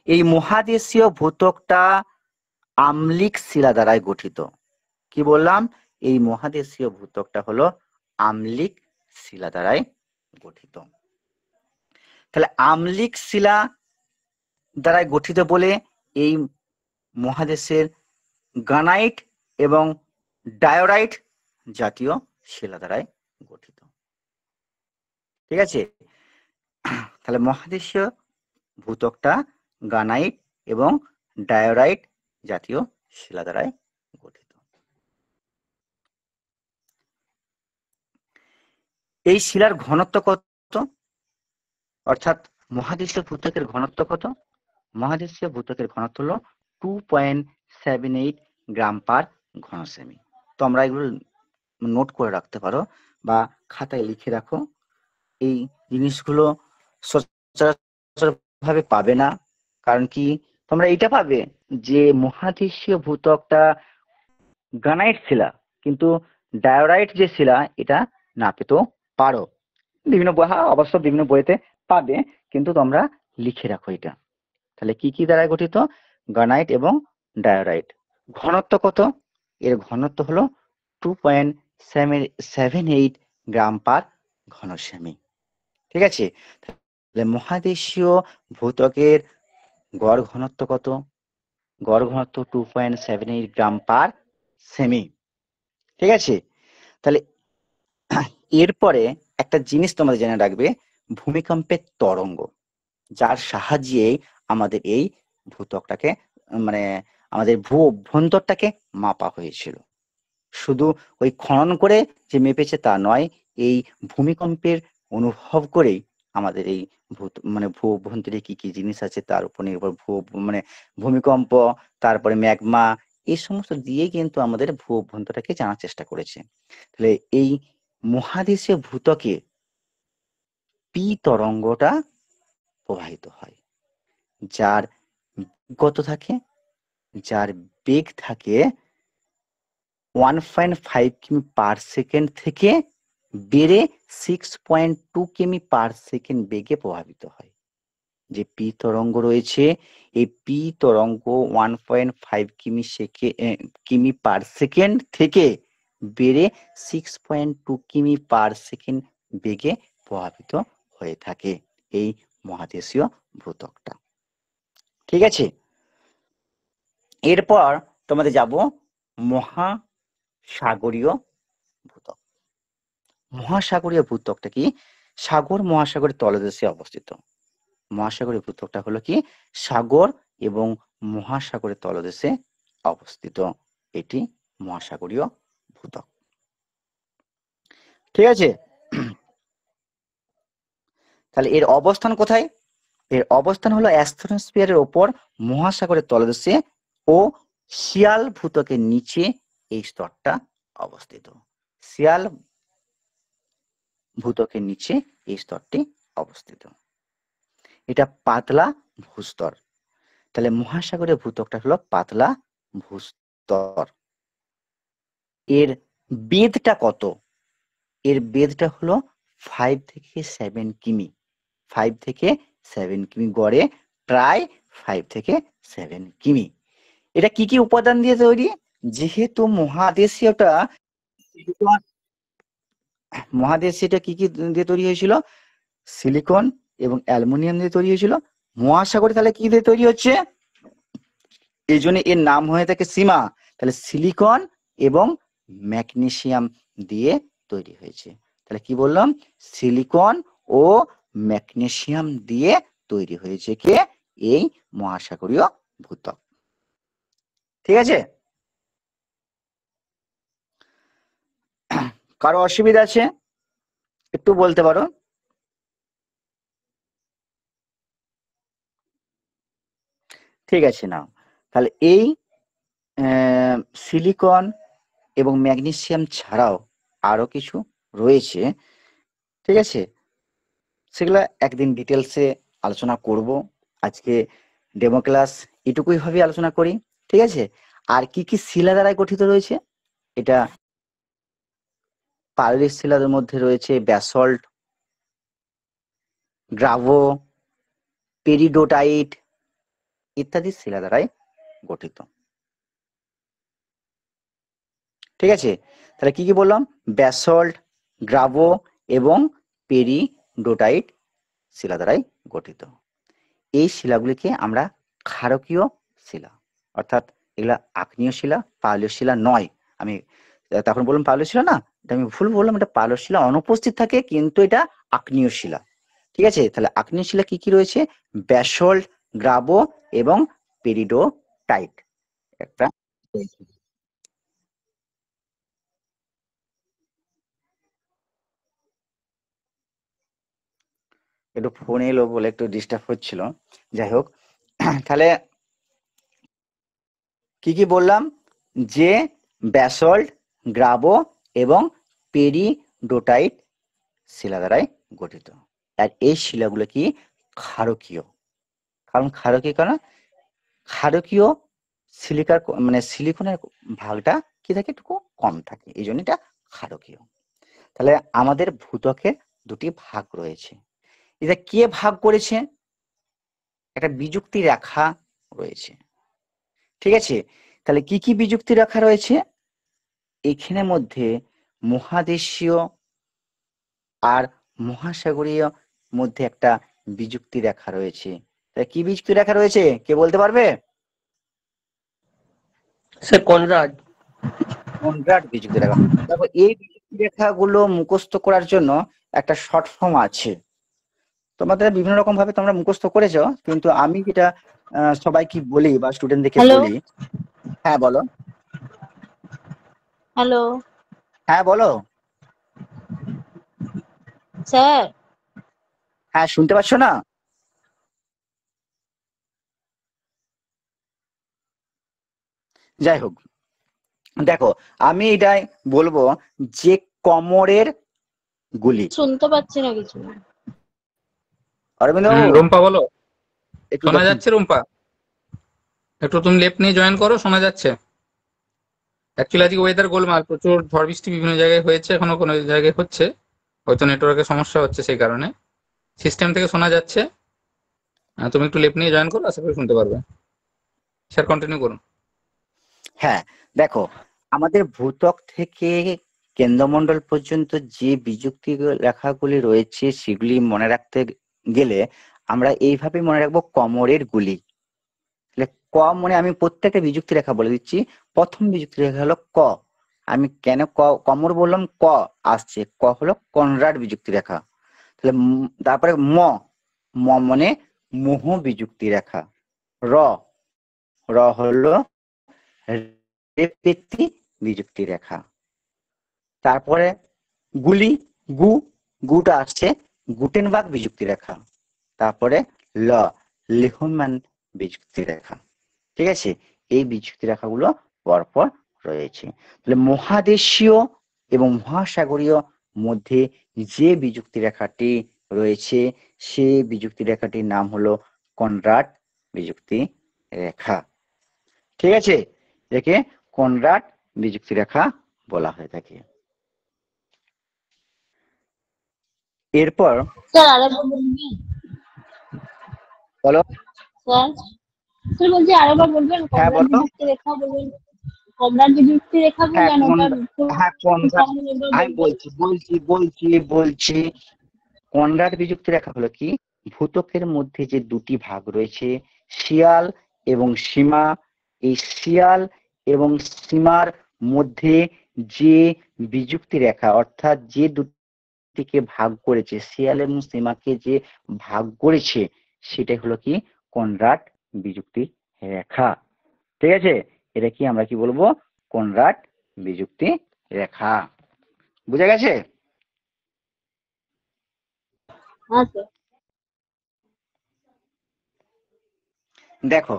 এই মহাদেশীয় ভূত্বকটা আম্লিক শিলা দ্বারাই গঠিত। কি বললাম? এই মহাদেশীয় ভূত্বকটা হলো আম্লিক শিলা দ্বারাই গঠিত। তাহলে আম্লিক শিলা দ্বারাই গঠিত বলে এই মহাদেশের গ্রানাইট এবং ডায়োরাইট জাতীয় শিলা দ্বারাই গঠিত। ঠিক আছে, তাহলে মহাদেশীয় ভূত্বকটা গ্রানাইট এবং ডায়োরাইট জাতীয় শিলা দ্বারাই গঠিত। এই শিলার ঘনত্ব কত? অর্থাৎ মহাদেশীয় ভূত্বকের ঘনত্ব কত? মহাদেশীয় ভূত্বকের ঘনত্ব হলো 2.78 গ্রাম পার ঘন সেমি। তোমরা এগুলো নোট করে রাখতে পারো বা খাতায় লিখে রাখো। এই জিনিসগুলো সচরাচর ভাবে পাবে না, কারণ কি তোমরা এটা পাবে যে মহাদেশীয় ভূত্বকটা গ্রানাইট শিলা, কিন্তু ডায়োরাইট যে শিলা এটা না পেতেও পারো। বিভিন্ন বই, অবশ্য বিভিন্ন বইতে পাবে, কিন্তু তোমরা লিখে রাখো এটা। তাহলে কি কি দ্বারা গঠিত? গ্রানাইট এবং ডায়োরাইট। ঘনত্ব কত? এর ঘনত্ব হলো 2.78 গ্রাম পার ঘন সেমি। ঠিক আছে, তাহলে মহাদেশীয় ভূত্বকের গড় ঘনত্ব কত? গড় ঘনত্ব 2.78 গ্রাম পার সেমি। ঠিক আছে, তাহলে এরপরে একটা জিনিস তোমাদের জেনে রাখবে, ভূমিকম্পের তরঙ্গ, যার সাহায্যে আমাদের এই ভূত্বকটাকে মানে আমাদের ভূ অভ্যন্তরটাকে মাপা হয়েছিল। শুধু ওই খনন করে যে মেপেছে তা নয়, এই ভূমিকম্পের অনুভব করেই আমাদের এই ভূ অভ্যন্তরে কি কি জিনিস আছে তার উপর নির্ভর মানে ভূমিকম্প, তারপরে ম্যাগমা, এই সমস্ত দিয়ে কিন্তু আমাদের ভূ অভ্যন্তরটাকে জানার চেষ্টা করেছে। তাহলে এই মহাদেশীয় ভূত্বকে পি তরঙ্গটা প্রবাহিত হয়, যার গত থাকে, যার বেগ থাকে 1.5 কিমি পার সেকেন্ড থেকে বেড়ে 6.2 কিমি পার সেকেন্ড বেগে প্রভাবিত হয়। যে পি তরঙ্গ রয়েছে, এই পি তরঙ্গ 1.5 কিমি পার সেকেন্ড থেকে বেড়ে 6.2 কিমি পার সেকেন্ড বেগে প্রভাবিত হয়ে থাকে এই মহাদেশীয় ভূত্বকটা। ঠিক আছে, এরপর তোমাদের যাব মহাসাগরীয় ভূত্বক। মহাসাগরীয় ভূত্বকটা কি? সাগর মহাসাগরের তলদেশে অবস্থিত। মহাসাগরীয় ভূত্বকটা হলো কি? সাগর এবং মহাসাগরের তলদেশে অবস্থিত এটি মহাসাগরীয় ভূত্বক। ঠিক আছে, তাহলে এর অবস্থান কোথায়? এর অবস্থান হলো অ্যাস্ট্রোস্ফিয়ারের ওপর মহাসাগরের তলদেশে ও শিয়াল ভূত্বকের নিচে এই স্তরটা অবস্থিত। শিয়াল ভূত্বকের নিচে এই স্তরটি অবস্থিত। এটা পাতলা ভূস্তর। তাহলে মহাসাগরীয় ভূত্বকটা হলো পাতলা ভূস্তর। এর বেধটা কত? এর বেধটা হলো 5 থেকে 7 কিমি। 5 থেকে 7 কিমি, গড়ে প্রায় 5 থেকে 7 কিমি। এটা কি কি উপাদান দিয়ে তৈরি? যেহেতু মহাদেশীয়টা কি কি দিয়ে তৈরি হয়েছিল? সিলিকন এবং অ্যালুমিনিয়াম দিয়ে তৈরি হয়েছিল। মহাসাগরে তাহলে কি দিয়ে তৈরি হচ্ছে? এই জন্য এর নাম হয়ে থাকে সীমা। তাহলে সিলিকন এবং ম্যাগনেসিয়াম দিয়ে তৈরি হয়েছে। তাহলে কি বললাম? সিলিকন ও ম্যাগনেসিয়াম দিয়ে তৈরি হয়েছে কে? এই মহাসাগরীয় ভূত্বক। ঠিক আছে, কারো অসুবিধা আছে একটু বলতে পারো। ঠিক আছে, নাও তাহলে এই সিলিকন এবং ম্যাগনেসিয়াম ছাড়াও আরো কিছু রয়েছে। ঠিক আছে, সেগুলা একদিন ডিটেলসে আলোচনা করব। আজকে ডেমো ক্লাস এটুকুই ভাবে আলোচনা করি। ঠিক আছে, আর কি কি শিলা দ্বারা গঠিত রয়েছে? এটা পাললিক শিলার মধ্যে রয়েছে ব্যাসল্ট, গ্রাভো, পেরিডোটাইট ইত্যাদি শিলা দ্বারাই গঠিত। ঠিক আছে, তাহলে কি কি বললাম? ব্যাসল্ট, গ্রাভো এবং পেরিডোটাইট শিলা দ্বারাই গঠিত। এই শিলাগুলিকে আমরা ক্ষারকীয় শিলা, অর্থাৎ এগুলা আগ্নেয় শিলা, পাললীয় শিলা নয়। আমি তখন বললাম পাললীয় শিলা না, এটা আমি ভুল বললাম, এটা পাললীয় শিলা অনুপস্থিত থাকে, কিন্তু এটা আগ্নেয় শিলা। ঠিক আছে, তাহলে আগ্নেয় শিলা কি কি রয়েছে? ব্যাসল্ট, গ্রাভো এবং পেরিডোটাইট একটা। একটু ফোন এলো বলে একটু ডিস্টার্ব হচ্ছিল, যাই হোক। তাহলে কি কি বললাম? যে ব্যাসল্ট, গ্রাভো এবং পেরিডোটাইট শিলা দ্বারাই গঠিত। আর এই শিলাগুলো কি? ক্ষারকীয়। কারণ ক্ষারকীয় কেন? ক্ষারকীয় সিলিকার মানে সিলিকনের ভাগটা কি থাকে? একটু কম থাকে, এই জন্য এটা ক্ষারকীয়। তাহলে আমাদের ভূত্বকের দুটি ভাগ রয়েছে। এটা কে ভাগ করেছে? একটা বিযুক্তি রেখা রয়েছে। ঠিক আছে, তাহলে কি কি বিযুক্তি রেখা রয়েছে? এখানে মধ্যে মহাদেশীয় আর মহাসাগরীয় মধ্যে একটা বিযুক্তি রেখা রয়েছে। তাহলে কি বিযুক্তি রেখা রয়েছে কে বলতে পারবে? স্যার কনরাড। কনরাড বিযুক্তি রেখা। দেখো এই বিযুক্তি বিযুক্তি রেখাগুলো মুখস্থ করার জন্য একটা শর্ট ফর্ম আছে। তোমাদের বিভিন্ন রকম ভাবে তোমরা মুখস্থ করেছো, কিন্তু আমি যেটা সবাইকে বলি বা স্টুডেন্টদেরকে হ্যালো বলি। হ্যাঁ বলো। হ্যালো হ্যাঁ বলো। স্যার। হ্যাঁ শুনতে পাচ্ছ না? যাই হোক, দেখো আমি এটাই বলবো যে কোমরের গুলি। শুনতে পাচ্ছি না কিছু। অরবিন্দ বাবু রুম্পা বলো, একটু শোনা দেখুন। যাচ্ছে রুম্পা? একটু তুমি লেফট নিয়ে জয়েন করো, শোনা যাচ্ছে। অ্যাকচুয়ালি আজকে ওয়েদার গোলমাল, প্রচুর ঝড় বৃষ্টি বিভিন্ন জায়গায় হয়েছে, এখনো কোনো জায়গায় হচ্ছে, হয়তো নেটওয়ার্কের সমস্যা হচ্ছে, সেই কারণে সিস্টেম থেকে শোনা যাচ্ছে। তুমি একটু লেফট নিয়ে জয়েন করো, আশা করি শুনতে পারবে। স্যার কন্টিনিউ করুন। হ্যাঁ দেখো, আমাদের ভূত্বক থেকে কেন্দ্রমণ্ডল পর্যন্ত যে বিযুক্তি রেখাগুলি রয়েছে সেগুলি মনে রাখতে গেলে আমরা এইভাবে মনে রাখবো কোমরের গুলি। তাহলে ক মনে আমি প্রত্যেকটা বিযুক্তি রেখা বলে দিচ্ছি। প্রথম বিযুক্তি রেখা হলো ক। আমি কেন কোমর বললাম? ক আসছে, ক হলো কনরাড বিযুক্তি রেখা। তাহলে তারপরে ম, ম মানে মোহ বিযুক্তি রেখা। র, র হলো রেপেতি বিযুক্তি রেখা। তারপরে গুলি, গু, গুটা আসছে গুটেনবার্গ বিযুক্তি রেখা। তারপরে ল, লিহম্যান বিযুক্তি রেখা। ঠিক আছে, এই বিযুক্তি রেখাগুলো পরপর রয়েছে। তাহলে মহাদেশীয় এবং মহাসাগরীয় মধ্যে যে বিযুক্তি রেখাটি রয়েছে সেই বিযুক্তি রেখাটির নাম হলো কনরাড বিযুক্তি রেখা। ঠিক আছে, একে কনরাড বিযুক্তি রেখা বলা হয়ে থাকে। এরপর স্যার আরেকবার বলবেন? বলো। স্যার স্যার বলছি আরেকবার বলবেন, হ্যাঁ কমরাড বলো। বিযুক্তি রেখা বলবেন। কমরাড বিযুক্তি রেখা হ্যাঁ বললেন, ওটা হ্যাঁ কনরাড, সামনে একবার আমি বলবেন। বলছি কনরাড বিযুক্তি রেখা হলো কি, ভূত্বকের মধ্যে যে দুটি ভাগ রয়েছে শিয়াল এবং সীমা, এই শিয়াল এবং সীমার মধ্যে যে বিযুক্তি রেখা, অর্থাৎ যে দুটিকে ভাগ করেছে, শিয়াল এবং সীমাকে যে ভাগ করেছে, সেটাই হলো কি কনরাড বিযুক্তি রেখা। ঠিক আছে, এটা কি আমরা কি বলবো? কনরাড বিযুক্তি রেখা। বুঝা গেছে? হ্যাঁ স্যার। দেখো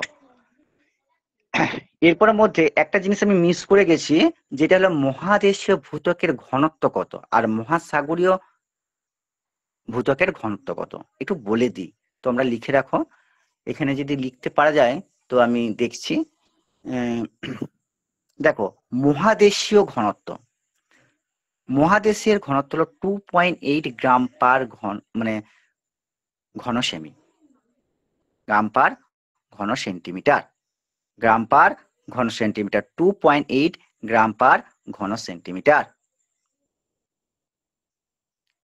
এরপরের মধ্যে একটা জিনিস আমি মিস করে গেছি, যেটা হলো মহাদেশীয় ভূত্বকের ঘনত্ব কত আর মহাসাগরীয় ভূত্বকের ঘনত্ব কত, একটু বলে দিই, তোমরা লিখে রাখো। এখানে যদি লিখতে পারা যায় তো আমি দেখছি। দেখো মহাদেশীয় ঘনত্ব, মহাদেশের ঘনত্ব হলো 2.8 গ্রাম পার ঘন সেমি, গ্রাম পার ঘন সেন্টিমিটার, গ্রাম পার ঘন সেন্টিমিটার, 2.8 গ্রাম পার ঘন সেন্টিমিটার।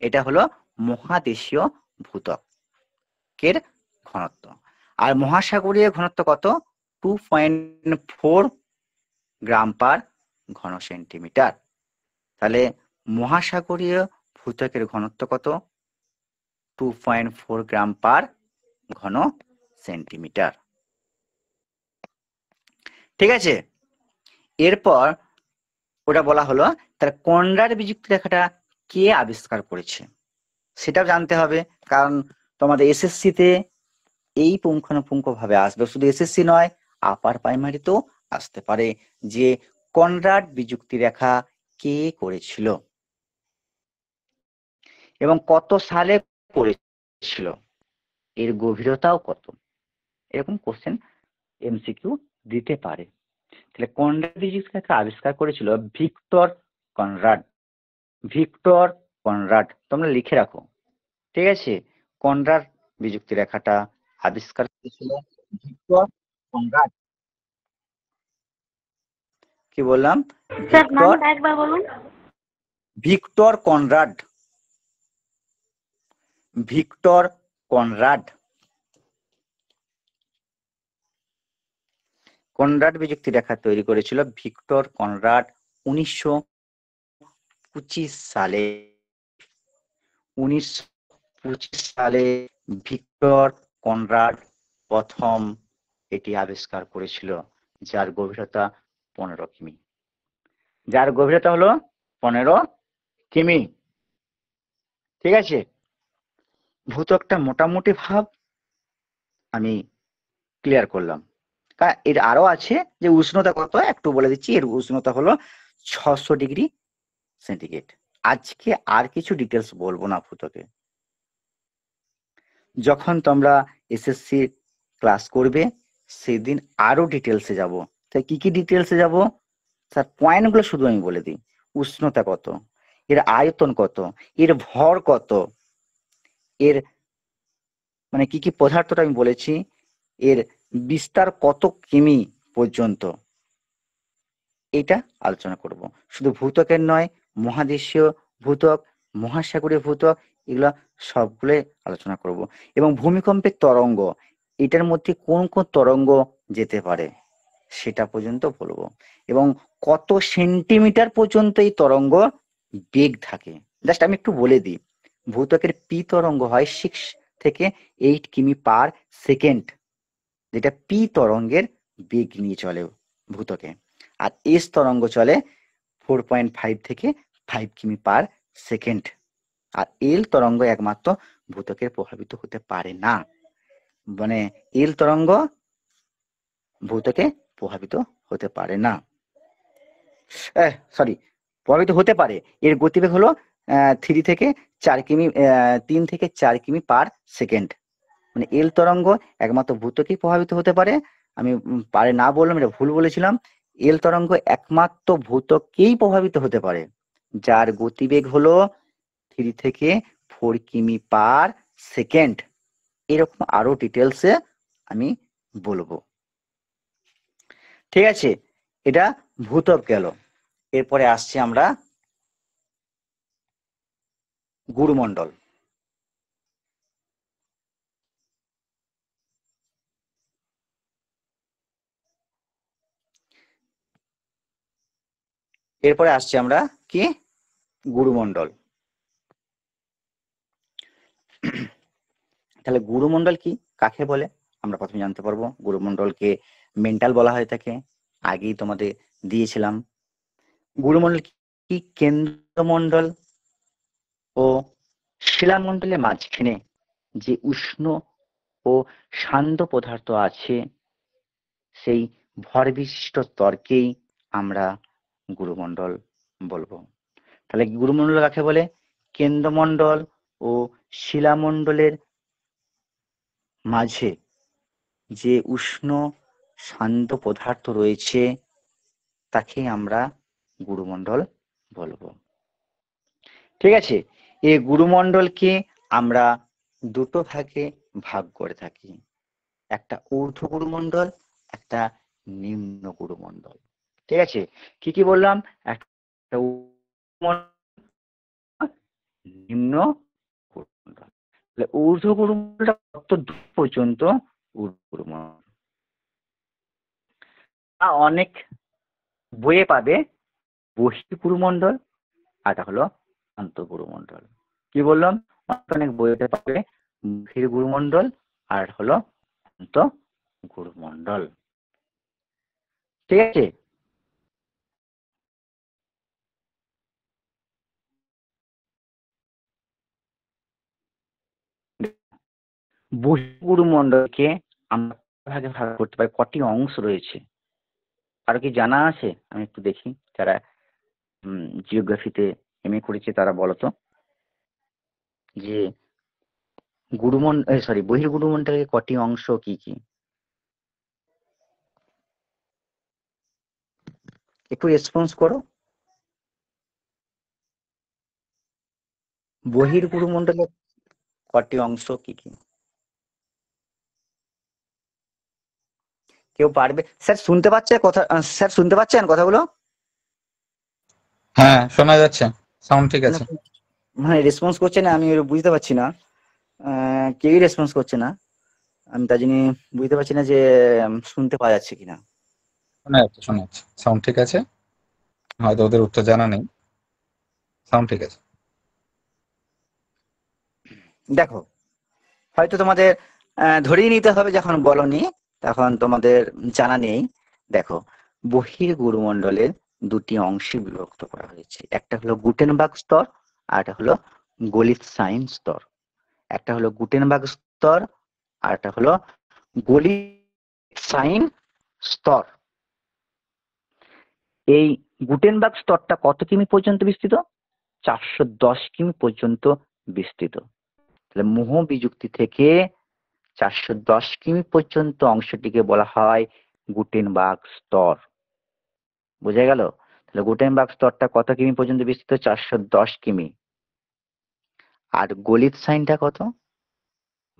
এটা হলো মহাদেশীয় ভূত্বকের ঘনত্ব। আর মহাসাগরীয় ঘনত্ব কত? 2.4 গ্রাম পার ঘন সেন্টিমিটার। তাহলে মহাসাগরীয় ভূত্বকের ঘনত্ব কত? 2.4 গ্রাম পার ঘন সেন্টিমিটার। ঠিক আছে, এরপর ওটা বলা হলো। তার কনরাড বিযুক্তি রেখাটা কে আবিষ্কার করেছে সেটাও জানতে হবে, কারণ তোমাদের এসএসসি তে এই পুঙ্খানুপুঙ্খ ভাবে আসবে। শুধু এসএসসি নয়, আপার প্রাইমারিতেও আসতে পারে যে কনরাড বিযুক্তি রেখা কে করেছিল এবং কত সালে করেছিল, এর গভীরতাও কত, এরকম কোশ্চেন এমসিকিউ দিতে পারে। তাহলে কনরাড বিযুক্তি রেখা আবিষ্কার করেছিল ভিক্টর কনরাড। ভিক্টর কনরাড তোমরা লিখে রাখো। ঠিক আছে, কনরাড বিযুক্তি রেখাটা আবিষ্কার করেছিল ভিক্টর কনরাড। কি বললাম? স্যার ভিক্টর, নামটা একবার বলুন। Victor Conrad, Victor Conrad. Conrad বিযুক্তি রেখা তৈরি করেছিল ভিক্টর কনরাড সালে 1925 সালে ভিক্টর কনরাড প্রথম এটি আবিষ্কার করেছিল, যার গভীরতা 15 কিমি। যার গভীরতা হলো 15 কিমি। ঠিক আছে, ভূত্বকটা মোটামুটি ভাব আমি ক্লিয়ার করলাম। এর আরো আছে যে উষ্ণতা কত, একটু বলে দিচ্ছি। এর উষ্ণতা হলো 600 ডিগ্রি সেন্টিগ্রেড। আজকে আর কিছু ডিটেলস বলবো না ভূত্বকে। যখন তোমরা এসএসসি ক্লাস করবে সেদিন আরো ডিটেলসে যাব। তাই কি কি ডিটেলসে যাব স্যার, পয়েন্টগুলো শুধু আমি বলে দিই। উষ্ণতা কত, এর আয়তন কত, এর ভর কত, এর মানে কি কি পদার্থটা আমি বলেছি, এর বিস্তার কত কিমি পর্যন্ত, এটা আলোচনা করব। শুধু ভূত্বকের নয়, মহাদেশীয় ভূত্বক, মহাসাগরীয় ভূত্বক, এগুলা সবগুলোই আলোচনা করব। এবং ভূমিকম্পের তরঙ্গ, এটার মধ্যে কোন কোন তরঙ্গ যেতে পারে সেটা পর্যন্ত বলবো। এবং কত সেন্টিমিটার পর্যন্ত এই তরঙ্গ বেগ থাকে। জাস্ট আমি একটু বলে দিই, ভূত্বকের পি তরঙ্গ হয় 6 থেকে 8 কিমি পার সেকেন্ড, যেটা পি তরঙ্গের বেগ নিয়ে চলে ভূত্বকে। আর এস তরঙ্গ চলে 4.5 থেকে 5 কিমি পার সেকেন্ড। আর এল তরঙ্গ একমাত্র ভূত্বকে প্রভাবিত হতে পারে না, মানে এল তরঙ্গ ভূত্বকে প্রভাবিত হতে পারে না, সরি, প্রভাবিত হতে পারে। এর গতিবেগ হলো 3 থেকে 4 কিমি 3 থেকে 4 কিমি পার সেকেন্ড। মানে এল তরঙ্গ একমাত্র ভূত্বকেই প্রভাবিত হতে পারে। আমি পারে না বললাম, এটা ভুল বলেছিলাম। এল তরঙ্গ একমাত্র ভূত্বককেই প্রভাবিত হতে পারে, যার গতিবেগ হলো 3 থেকে 4 কিমি পার সেকেন্ড। এরকম আরো ডিটেলসে আমি বলবো। ঠিক আছে, এটা ভূত্বক গেল। এরপরে আসছি আমরা গুরুমণ্ডল। এরপরে আসছি আমরা কি, গুরুমণ্ডল। তাহলে গুরুমণ্ডল কি, কাকে বলে আমরা প্রথমে জানতে পারবো। গুরুমণ্ডলকে মেন্টাল বলা হয়ে থাকে, আগেই তোমাদের দিয়েছিলাম। গুরুমণ্ডল কি, কেন্দ্রমণ্ডল ও শিলামণ্ডলের মাঝখানে যে উষ্ণ ও শান্ত পদার্থ আছে, সেই ভর বিশিষ্ট স্তরকেই আমরা গুরুমণ্ডল বলবো। তাহলে গুরুমণ্ডল কাকে বলে, কেন্দ্রমণ্ডল ও শিলামণ্ডলের মাঝে যে উষ্ণ শান্ত পদার্থ রয়েছে তাকে আমরা গুরুমণ্ডল বলবো। ঠিক আছে, এই গুরুমণ্ডলকে আমরা দুটো ভাগে ভাগ করে থাকি, একটা ঊর্ধ্ব গুরুমণ্ডল, একটা নিম্ন গুরুমণ্ডল। ঠিক আছে, কি কি বললাম, একটা নিম্ন গুরুমণ্ডল। ঊর্ধ্ব গুরুমণ্ডলটা কত দূর পর্যন্ত, ঊর্ধ্ব গুরুমণ্ডল অনেক বইয়ে পাবে বহির্গুরুমণ্ডল, আর এটা হলো অন্তর্গুরুমণ্ডল। কি বললাম, অনেক বইতে পাবে বহির্গুরুমণ্ডল আর হলো অন্তর্গুরুমণ্ডল। ঠিক আছে, বহির্গুরুমণ্ডলকে আমরা ভাগে ভাগ করতে পারি, কটি অংশ রয়েছে আর কি জানা আছে? আমি একটু দেখি, যারা জিওগ্রাফিতে এমএ করেছে তারা বলতো যে বহির্গুরুমণ্ডলের কটি অংশ কি কি, একটু রেসপন্স করো। বহির্গুরুমণ্ডলের কটি অংশ কি কি, কেউ পারবে? স্যার শুনতে পাচ্ছে কথা? স্যার শুনতে পাচ্ছেন কথাগুলো? হ্যাঁ, শোনা যাচ্ছে, সাউন্ড ঠিক আছে। মানে রেসপন্স করছে না, আমি বুঝতে পারছি না, কেউই রেসপন্স করছে না। আমি তার জন্য বুঝতে পারছি না যে শুনতে পাওয়া যাচ্ছে কিনা। শোনা যাচ্ছে, সাউন্ড ঠিক আছে, হয়তো ওদের উত্তর জানা নেই। সাউন্ড ঠিক আছে। দেখো, হয়তো তোমাদের ধরেই নিতে হবে, যখন বলনি তখন তোমাদের জানা নেই। দেখো, বহির্গুরুমণ্ডলের দুটি অংশে বিভক্ত করা হয়েছে। একটা হলো গুটেনবার্গ স্তর আর একটা হলো গোলিৎসাইন স্তর। একটা হলো গুটেনবার্গ স্তর আর একটা হলো গোলিৎসাইন স্তর। এই গুটেনবার্গ স্তরটা কত কিমি পর্যন্ত বিস্তৃত? 410 কিমি পর্যন্ত বিস্তৃত। তাহলে মোহ বিযুক্তি থেকে 410 কিমি পর্যন্ত অংশটিকে বলা হয় গুটেনবার্গ স্তর। বোঝা গেল? তাহলে গুটেনবার্গ স্তরটা কত কিমি পর্যন্ত বিস্তৃত? 410 কিমি। আর গোলিৎসাইনটা কত?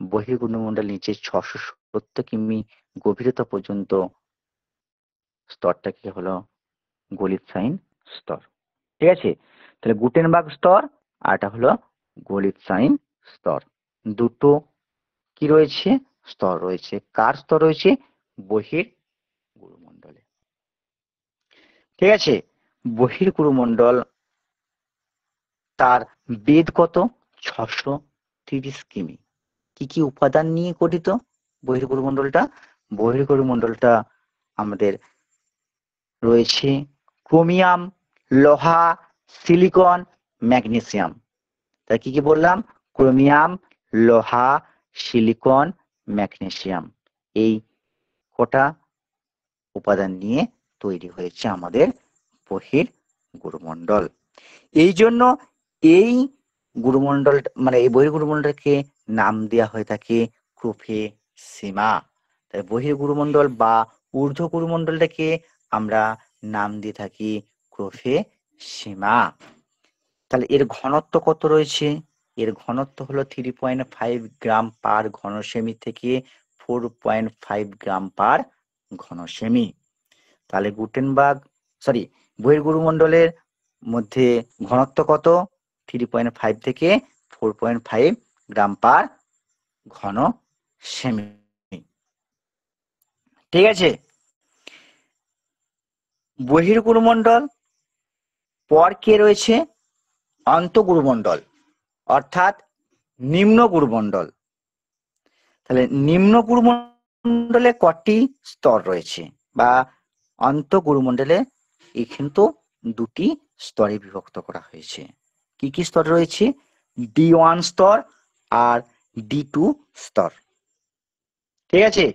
বহির্গুরুমণ্ডল নিচে 670 কিমি গভীরতা পর্যন্ত স্তরটাকে হলো গোলিৎসাইন স্তর। ঠিক আছে? তাহলে গুটেনবার্গ স্তর আর এটা হলো গোলিৎসাইন স্তর। দুটো কি রয়েছে? স্তর রয়েছে। কার স্তর রয়েছে? বহির্গুরুমণ্ডলে। ঠিক আছে? বহির্গুরুমণ্ডল তার বেদ কত? 630 কিমি। কি কি উপাদান নিয়ে গঠিত বহির্গুরুমণ্ডলটা? বহির্গুরুমণ্ডলটা আমাদের রয়েছে ক্রোমিয়াম, লোহা, সিলিকন, ম্যাগনেসিয়াম। তাই কি কি বললাম? ক্রোমিয়াম, লোহা, সিলিকন, ম্যাগনেসিয়াম, এই কটা উপাদান নিয়ে তৈরি হয়েছে আমাদের বহির্গুরুমণ্ডল। এই জন্য এই গুরুমণ্ডল মানে এই বহির্গুরুমণ্ডলকে নাম দেওয়া হয়ে থাকে ক্রোফে সীমা। তাই বহির্গুরুমণ্ডল বা ঊর্ধ্ব গুরুমণ্ডলটাকে আমরা নাম দিয়ে থাকি ক্রোফে সীমা। তাহলে এর ঘনত্ব কত রয়েছে? এর ঘনত্ব হলো 3.5 গ্রাম পার ঘন সেমি থেকে 4.5 গ্রাম পার ঘন সেমি। তাহলে বহির্গুরুমণ্ডলের মধ্যে ঘনত্ব কত? 3.5 থেকে 4.5 গ্রাম পার ঘন সেমি। ঠিক আছে? বহির্গুরুমণ্ডল পর কে রয়েছে? অন্তঃগুরুমণ্ডল, অর্থাৎ নিম্ন গুরুমণ্ডল। তাহলে নিম্ন গুরুমণ্ডলে কটি স্তর রয়েছে? বা অন্তঃগুরুমণ্ডলে কিন্তু দুটি স্তরে বিভক্ত করা হয়েছে। কি কি স্তর রয়েছে? D1 স্তর আর D2 স্তর। ঠিক আছে?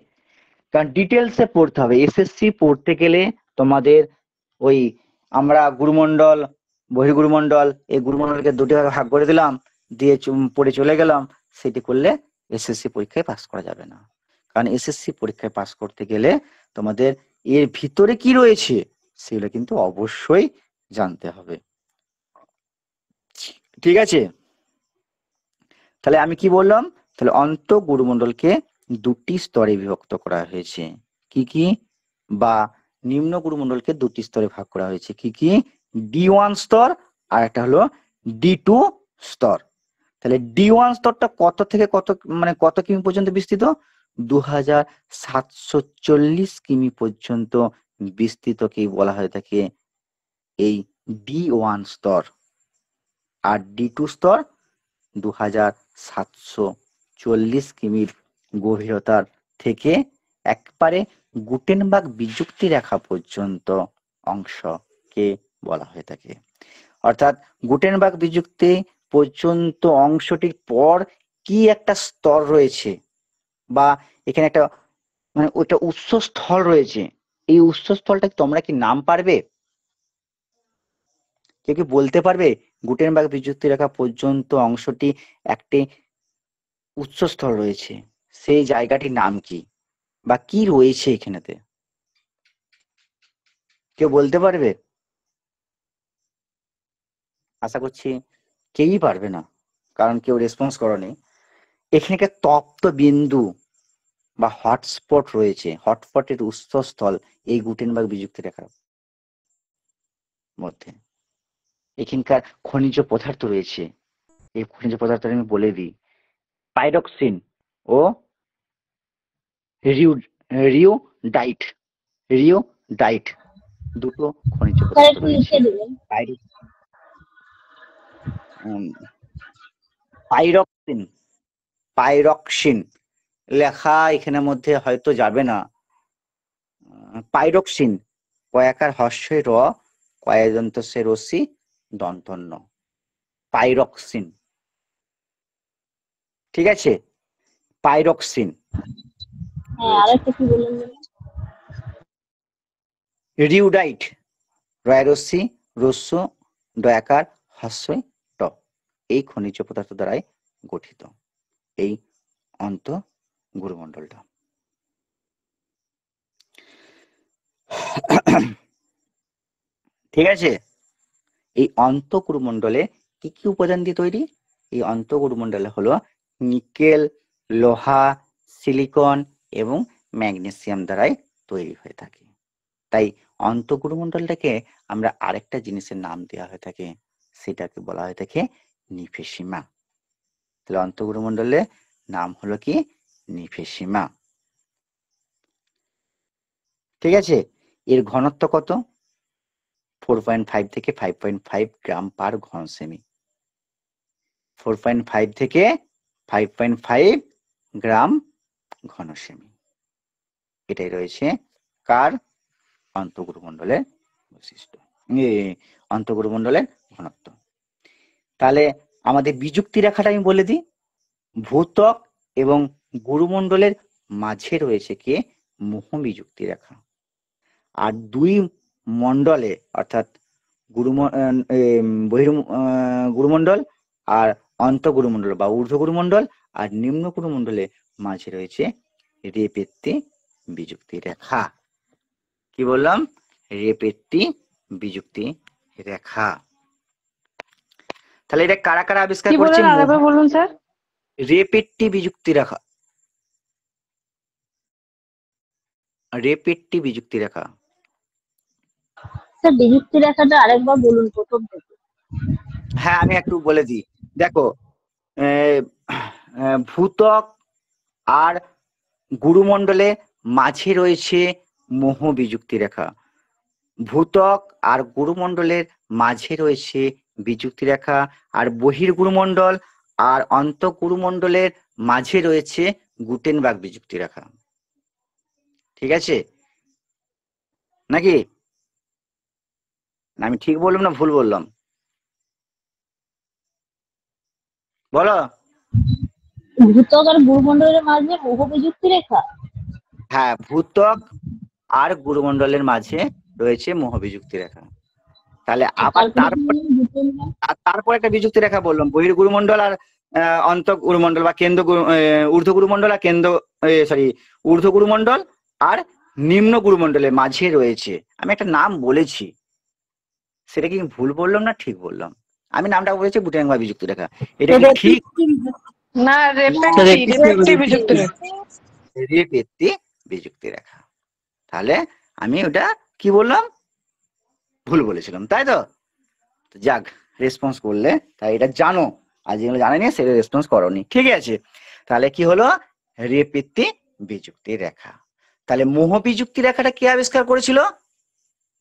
কারণ ডিটেলসে পড়তে হবে। এসএসসি পড়তে গেলে তোমাদের ওই আমরা গুরুমণ্ডল, বহির্গুরুমণ্ডল, এই গুরুমণ্ডলকে দুটি ভাগে ভাগ করে দিলাম, দিয়ে পড়ে চলে গেলাম, সেটি করলে এসএসসি পরীক্ষায় পাস করা যাবে না। কারণ এসএসসি পরীক্ষায় পাস করতে গেলে তোমাদের এর ভিতরে কি রয়েছে সেগুলো কিন্তু অবশ্যই জানতে হবে। ঠিক আছে? তাহলে আমি কি বললাম? তাহলে অন্তঃগুরুমণ্ডলকে দুটি স্তরে বিভক্ত করা হয়েছে। কি কি? বা নিম্ন গুরুমণ্ডলকে দুটি স্তরে ভাগ করা হয়েছে। কি কি? D1 স্তর আর একটা হলো D2 স্তর। তাহলে D1 স্তরটা কত থেকে কত মানে কত কিমি পর্যন্ত বিস্তৃত? 2740 কিমি পর্যন্ত বিস্তৃতকেই বলা হয়ে থাকে এই D1 স্তর। আর D2 স্তর 2740 কিমির গভীরতার থেকে একবারে গুটেনবার্গ বিযুক্তি রেখা পর্যন্ত অংশকে বলা হয়ে থাকে। অর্থাৎ গুটেনবার্গ বিযুক্তি পর্যন্ত অংশটির পর কি একটা স্তর রয়েছে, বা এখানে একটা মানে ওইটা উৎসস্থল রয়েছে। এই উৎসস্থলটা তোমরা কি নাম পারবে? কেউ কি বলতে পারবে গুটেনবার্গ বিযুক্তি রেখা পর্যন্ত অংশটি একটি উৎসস্থল রয়েছে, সেই জায়গাটির নাম কি বা কি রয়েছে এখানেতে? কেউ বলতে পারবে? আশা করছি কেউই পারবে না, কারণ কেউ রেসপন্স করনি। এখানে তপ্ত বিন্দু বা হটস্পট রয়েছে। হটস্পটের উৎসস্থল এই গুটেনবার্গ বিযুক্তি রেখার মধ্যে। এখানকার খনিজ পদার্থ রয়েছে। এই খনিজ পদার্থ আমি বলে দিই, পাইরক্সিন ও রিওডাইট দুটো খনিজ স্যার পদার্থ একটু রয়েছে। লিখে দেবেন। পাইরক্সিন, পাইরক্সিন লেখা এখানের মধ্যে হয়তো যাবে না। পাইরক্সিন, কয়াকার হর্ষই র, কয়াদন্ত সে রসি দন্তন্য, পাইরক্সিন। ঠিক আছে, পাইরক্সিন হ্যাঁ, আরেকটা কি বললেন যেন? রিউডাইট, রয়রসি রস্য দয়াকার হস্যই ট, এই খনিজ পদার্থ দ্বারাই গঠিত এই অন্ত গুরুমণ্ডলটা। ঠিক আছে, এই অন্তঃগুরুমণ্ডলে কি কি উপাদান দিয়ে তৈরি? এই অন্তঃগুরুমণ্ডলে হলো নিকেল, লোহা, সিলিকন এবং ম্যাগনেসিয়াম দ্বারাই তৈরি হয়ে থাকে। তাই অন্তঃগুরুমণ্ডলটাকে আমরা আরেকটা জিনিসের নাম দেওয়া হয়ে থাকে, সেটাকে বলা হয়ে থাকে নিফেসিমা। তাহলে অন্তঃগুরুমণ্ডলের নাম হলো কি? নিফেসিমা। ঠিক আছে, এর ঘনত্ব কত? 4.5 থেকে 5.5 গ্রাম পার ঘন সেমি। 4.5 থেকে 5.5 গ্রাম ঘন সেমি। এটাই রয়েছে কার? অন্তঃগুরুমণ্ডলের বৈশিষ্ট্য, অন্তঃগুরুমণ্ডলের ঘনত্ব। তাহলে আমাদের বিযুক্তি রেখাটা আমি বলে দিই। ভূত্বক এবং গুরুমণ্ডলের মাঝে রয়েছে কি? মোহ বিযুক্তি রেখা। আর দুই মণ্ডলে অর্থাৎ গুরুমণ্ডল আর অন্তঃগুরুমণ্ডল বা ঊর্ধ্বগুরুমণ্ডল আর নিম্ন গুরুমণ্ডলের মাঝে রয়েছে রেপেত্তি বিযুক্তি রেখা। কি বললাম? রেপেত্তি বিযুক্তি রেখা। তাহলে এটা কারা কারা আবিষ্কার কি করেছে? বলেন আরেকবার বলুন স্যার। রেপেত্তি বিযুক্তি রেখা, রেপেত্তি বিযুক্তি রেখা। স্যার বিযুক্তি রেখাটা আরেকবার বলুন প্রথম থেকে। হ্যাঁ, আমি একটু বলে দিই। দেখো, ভূত্বক আর গুরুমণ্ডলে মাঝে রয়েছে মোহ বিযুক্তি রেখা। ভূত্বক আর গুরুমণ্ডলের মাঝে রয়েছে বিযুক্তি রেখা, আর বহির্গুরুমণ্ডল আর অন্তঃগুরুমণ্ডলের মাঝে রয়েছে গুটেনবার্গ বিযুক্তি রেখা। ঠিক আছে নাকি? আমি ঠিক বললাম না ভুল বললাম? বলো। ভূত্বক আর গুরুমণ্ডলের মাঝে মোহ বিযুক্তি রেখা। হ্যাঁ, ভূত্বক আর গুরুমণ্ডলের মাঝে রয়েছে মোহ বিযুক্তি রেখা। তাহলে আবার তারপর একটা বিযুক্তি রেখা বললাম, বহির্গুরুমণ্ডল আর অন্তঃগুরুমণ্ডল বা কেন্দ্র ঊর্ধ্বগুরুমণ্ডল আর ঊর্ধ্বগুরুমণ্ডল আর নিম্ন গুরুমণ্ডলের মাঝে রয়েছে। আমি একটা নাম বলেছি, সেটা কি ভুল বললাম না ঠিক বললাম? আমি নামটা বলেছি গুটেনবার্গ বিযুক্তি রেখা। এটা কি ঠিক? না, রেপেক্টি বিযুক্তি রেখা। রেপেত্তি বিযুক্তি রেখা। তাহলে আমি ওটা কি বললাম? ভুল বলেছিলাম, তাই তো? যাক, রেসপন্স করলে, তাই এটা জানো। আর যেগুলো জানেনি সেটা রেসপন্স করোনি। ঠিক আছে, তাহলে কি হলো? রেপেত্তি বিযুক্তি রেখা। তাহলে মোহ বিযুক্তি রেখাটা কে আবিষ্কার করেছিল?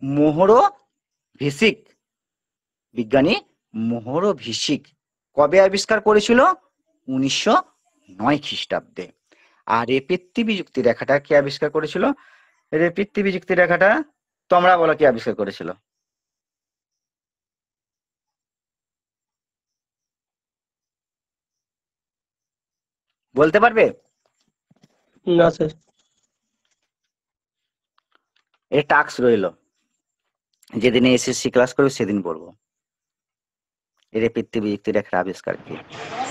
মোহরো ভিসিক, বিজ্ঞানী মোহরো ভিসিক। কবে আবিষ্কার করেছিল? 1909 খ্রিস্টাব্দে। আর রেপেত্তি বিযুক্তি রেখাটা কে আবিষ্কার করেছিল? রেপেত্তি বিযুক্তি রেখাটা তোমরা বলো কে আবিষ্কার করেছিল? বলতে পারবে? না স্যার। এর টাস্ক রইল, যেদিনে এসএসসি ক্লাস করবে সেদিন বলবো রেপেত্তি বিযুক্তি রেখার আবিষ্কার কি।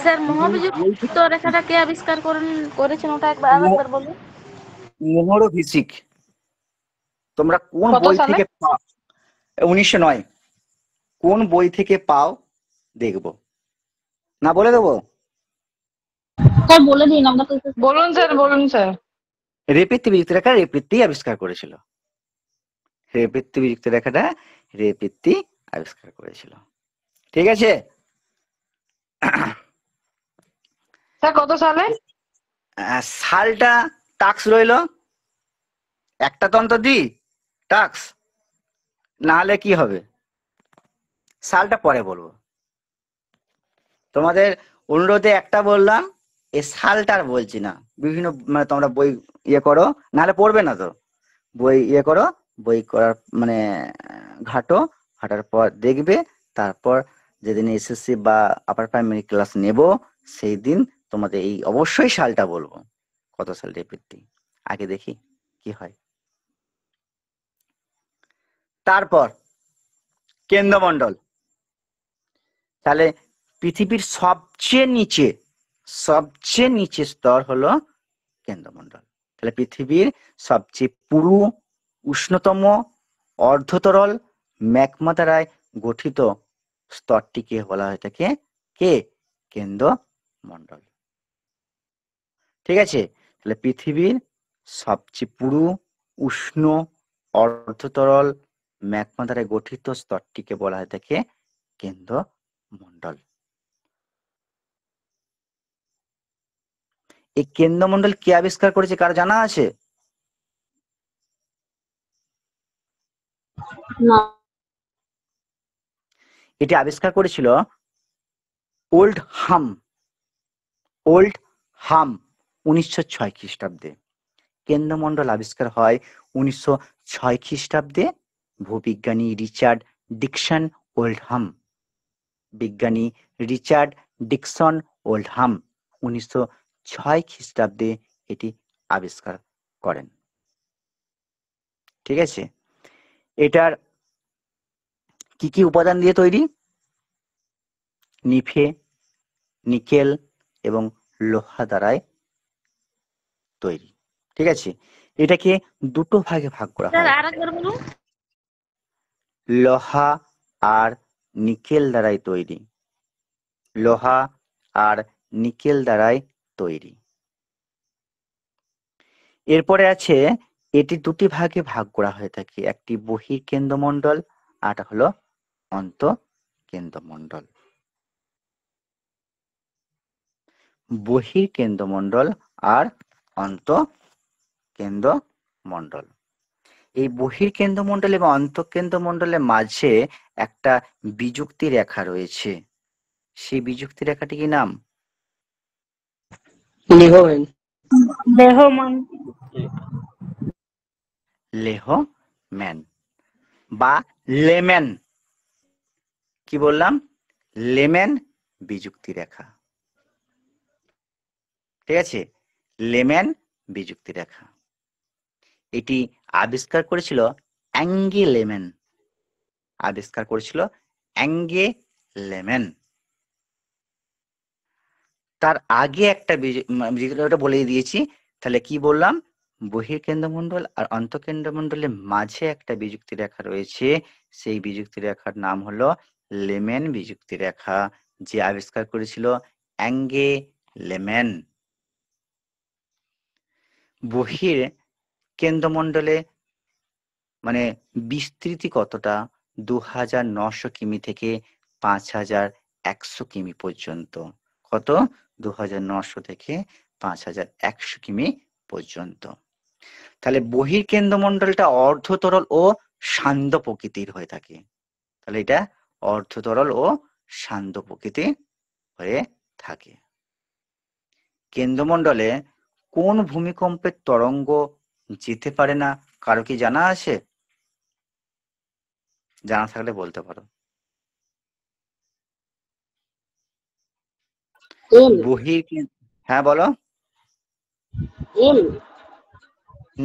স্যার মহাবিযুক্ত রেখাটা কে আবিষ্কার করেছেন ওটা আরেকবার বলুন। মোহরো ভিসিক। তোমরা কোন কত বই সালে? থেকে পাও? 1909। কোন বই থেকে পাও দেখবো, না বলে দেবো? স্যার বলে দিন, আমরা তো বলুন স্যার, বলুন স্যার। রেপেত্তি বিযুক্তি রেখা রেপেত্তি আবিষ্কার করেছিল। রেপেত্তি বিযুক্তি রেখাটা রেপেত্তি আবিষ্কার করেছিল। ঠিক আছে, স্যার কত সালে? সালটা টাক্স রইল, একটা তন্ত্র দি টাক্স, না হলে কি হবে? সালটা পরে বলবো। তোমাদের অনুরোধে একটা বললাম, এ সালটার বলছি না, বিভিন্ন মানে তোমরা বই ইয়ে করো, নাহলে পড়বে না তো। বই ইয়ে করো, বই করার মানে ঘাটো, ঘাটার পর দেখবে, তারপর যেদিন এসএসসি বা আপার প্রাইমারি ক্লাস নেব সেই দিন তোমাদের এই অবশ্যই সালটা বলবো, কত সাল রিপিটটি। আগে দেখি কি হয়। তারপর কেন্দ্রমণ্ডল। তাহলে পৃথিবীর সবচেয়ে নিচে স্তর হলো কেন্দ্রমণ্ডল। তাহলে পৃথিবীর সবচেয়ে পুরু, উষ্ণতম, অর্ধতরল ম্যাগমা দ্বারায় গঠিত স্তরটিকে বলা হয়ে থাকে কে? কেন্দ্রমণ্ডল। ঠিক আছে, তাহলে পৃথিবীর সবচেয়ে পুরু, উষ্ণ, অর্ধতরল ম্যাগমা দ্বারা গঠিত স্তরটিকে বলা হয়ে থাকে কেন্দ্রমণ্ডল। এই কেন্দ্রমণ্ডল কে আবিষ্কার করেছে, কার জানা আছে? না। এটি আবিষ্কার করেছিল ওল্ড হাম 1906 খ্রিস্টাব্দে। কেন্দ্রমণ্ডল আবিষ্কার হয় 1906 খ্রিস্টাব্দে ভূবিজ্ঞানী রিচার্ড ডিকসন ওল্ডহাম। বিজ্ঞানী রিচার্ড ডিকসন ওল্ডহাম 1906 খ্রিস্টাব্দে এটি আবিষ্কার করেন। ঠিক আছে, এটার কি কি উপাদান দিয়ে তৈরি? নিফে, নিকেল এবং লোহা দ্বারায় তৈরি। ঠিক আছে, এটাকে দুটো ভাগে ভাগ করা স্যার হয়, আরেকবার বলুন। লোহা আর নিকেল দ্বারাই তৈরি। লোহা আর নিকেল দ্বারাই তৈরি। এরপরে আছে, এটি দুটি ভাগে ভাগ করা হয়ে থাকে, একটি বহির কেন্দ্রমণ্ডল আর হলো অন্ত কেন্দ্রমণ্ডল। বহির কেন্দ্রমণ্ডল আর অন্ত কেন্দ্রমণ্ডল। এই বহির কেন্দ্রমণ্ডল এবং অন্তঃকেন্দ্রমণ্ডলের মাঝে একটা বিযুক্তি রেখা রয়েছে, সেই বিযুক্তি রেখাটি কি নাম? লিহোভেন। দেহমান। লেহম্যান বা লেমেন। কি বললাম? লেমেন বিযুক্তি রেখা। ঠিক আছে, লেমেন বিযুক্তি রেখা। এটি আবিষ্কার করেছিল অ্যাঙ্গে লেমেন। আবিষ্কার করেছিল অ্যাঙ্গে লেমেন। তার আগে একটা ওটা বলে দিয়েছি। তাহলে কি বললাম? বহির কেন্দ্রমণ্ডল আর অন্তঃকেন্দ্রমণ্ডলের মাঝে একটা বিযুক্তি রেখা রয়েছে, সেই বিযুক্তি রেখার নাম হলো লেমেন বিযুক্তি রেখা, যে আবিষ্কার করেছিল অ্যাঙ্গে লেমেন। বহির কেন্দ্রমণ্ডলে মানে বিস্তৃতি কতটা? 2900 কিমি থেকে 5100 কিমি পর্যন্ত। কত? 2900 থেকে 5100 কিমি পর্যন্ত। তাহলে বহির কেন্দ্রমণ্ডলটা অর্ধতরল ও শান্ত প্রকৃতির হয়ে থাকে। তাহলে এটা অর্ধতরল ও শান্ত প্রকৃতির হয়ে থাকে। কেন্দ্রমণ্ডলে কোন ভূমিকম্পের তরঙ্গ যেতে পারে না, কারো কি জানা আছে? জানা থাকলে বলতে পারো। হ্যাঁ বলো।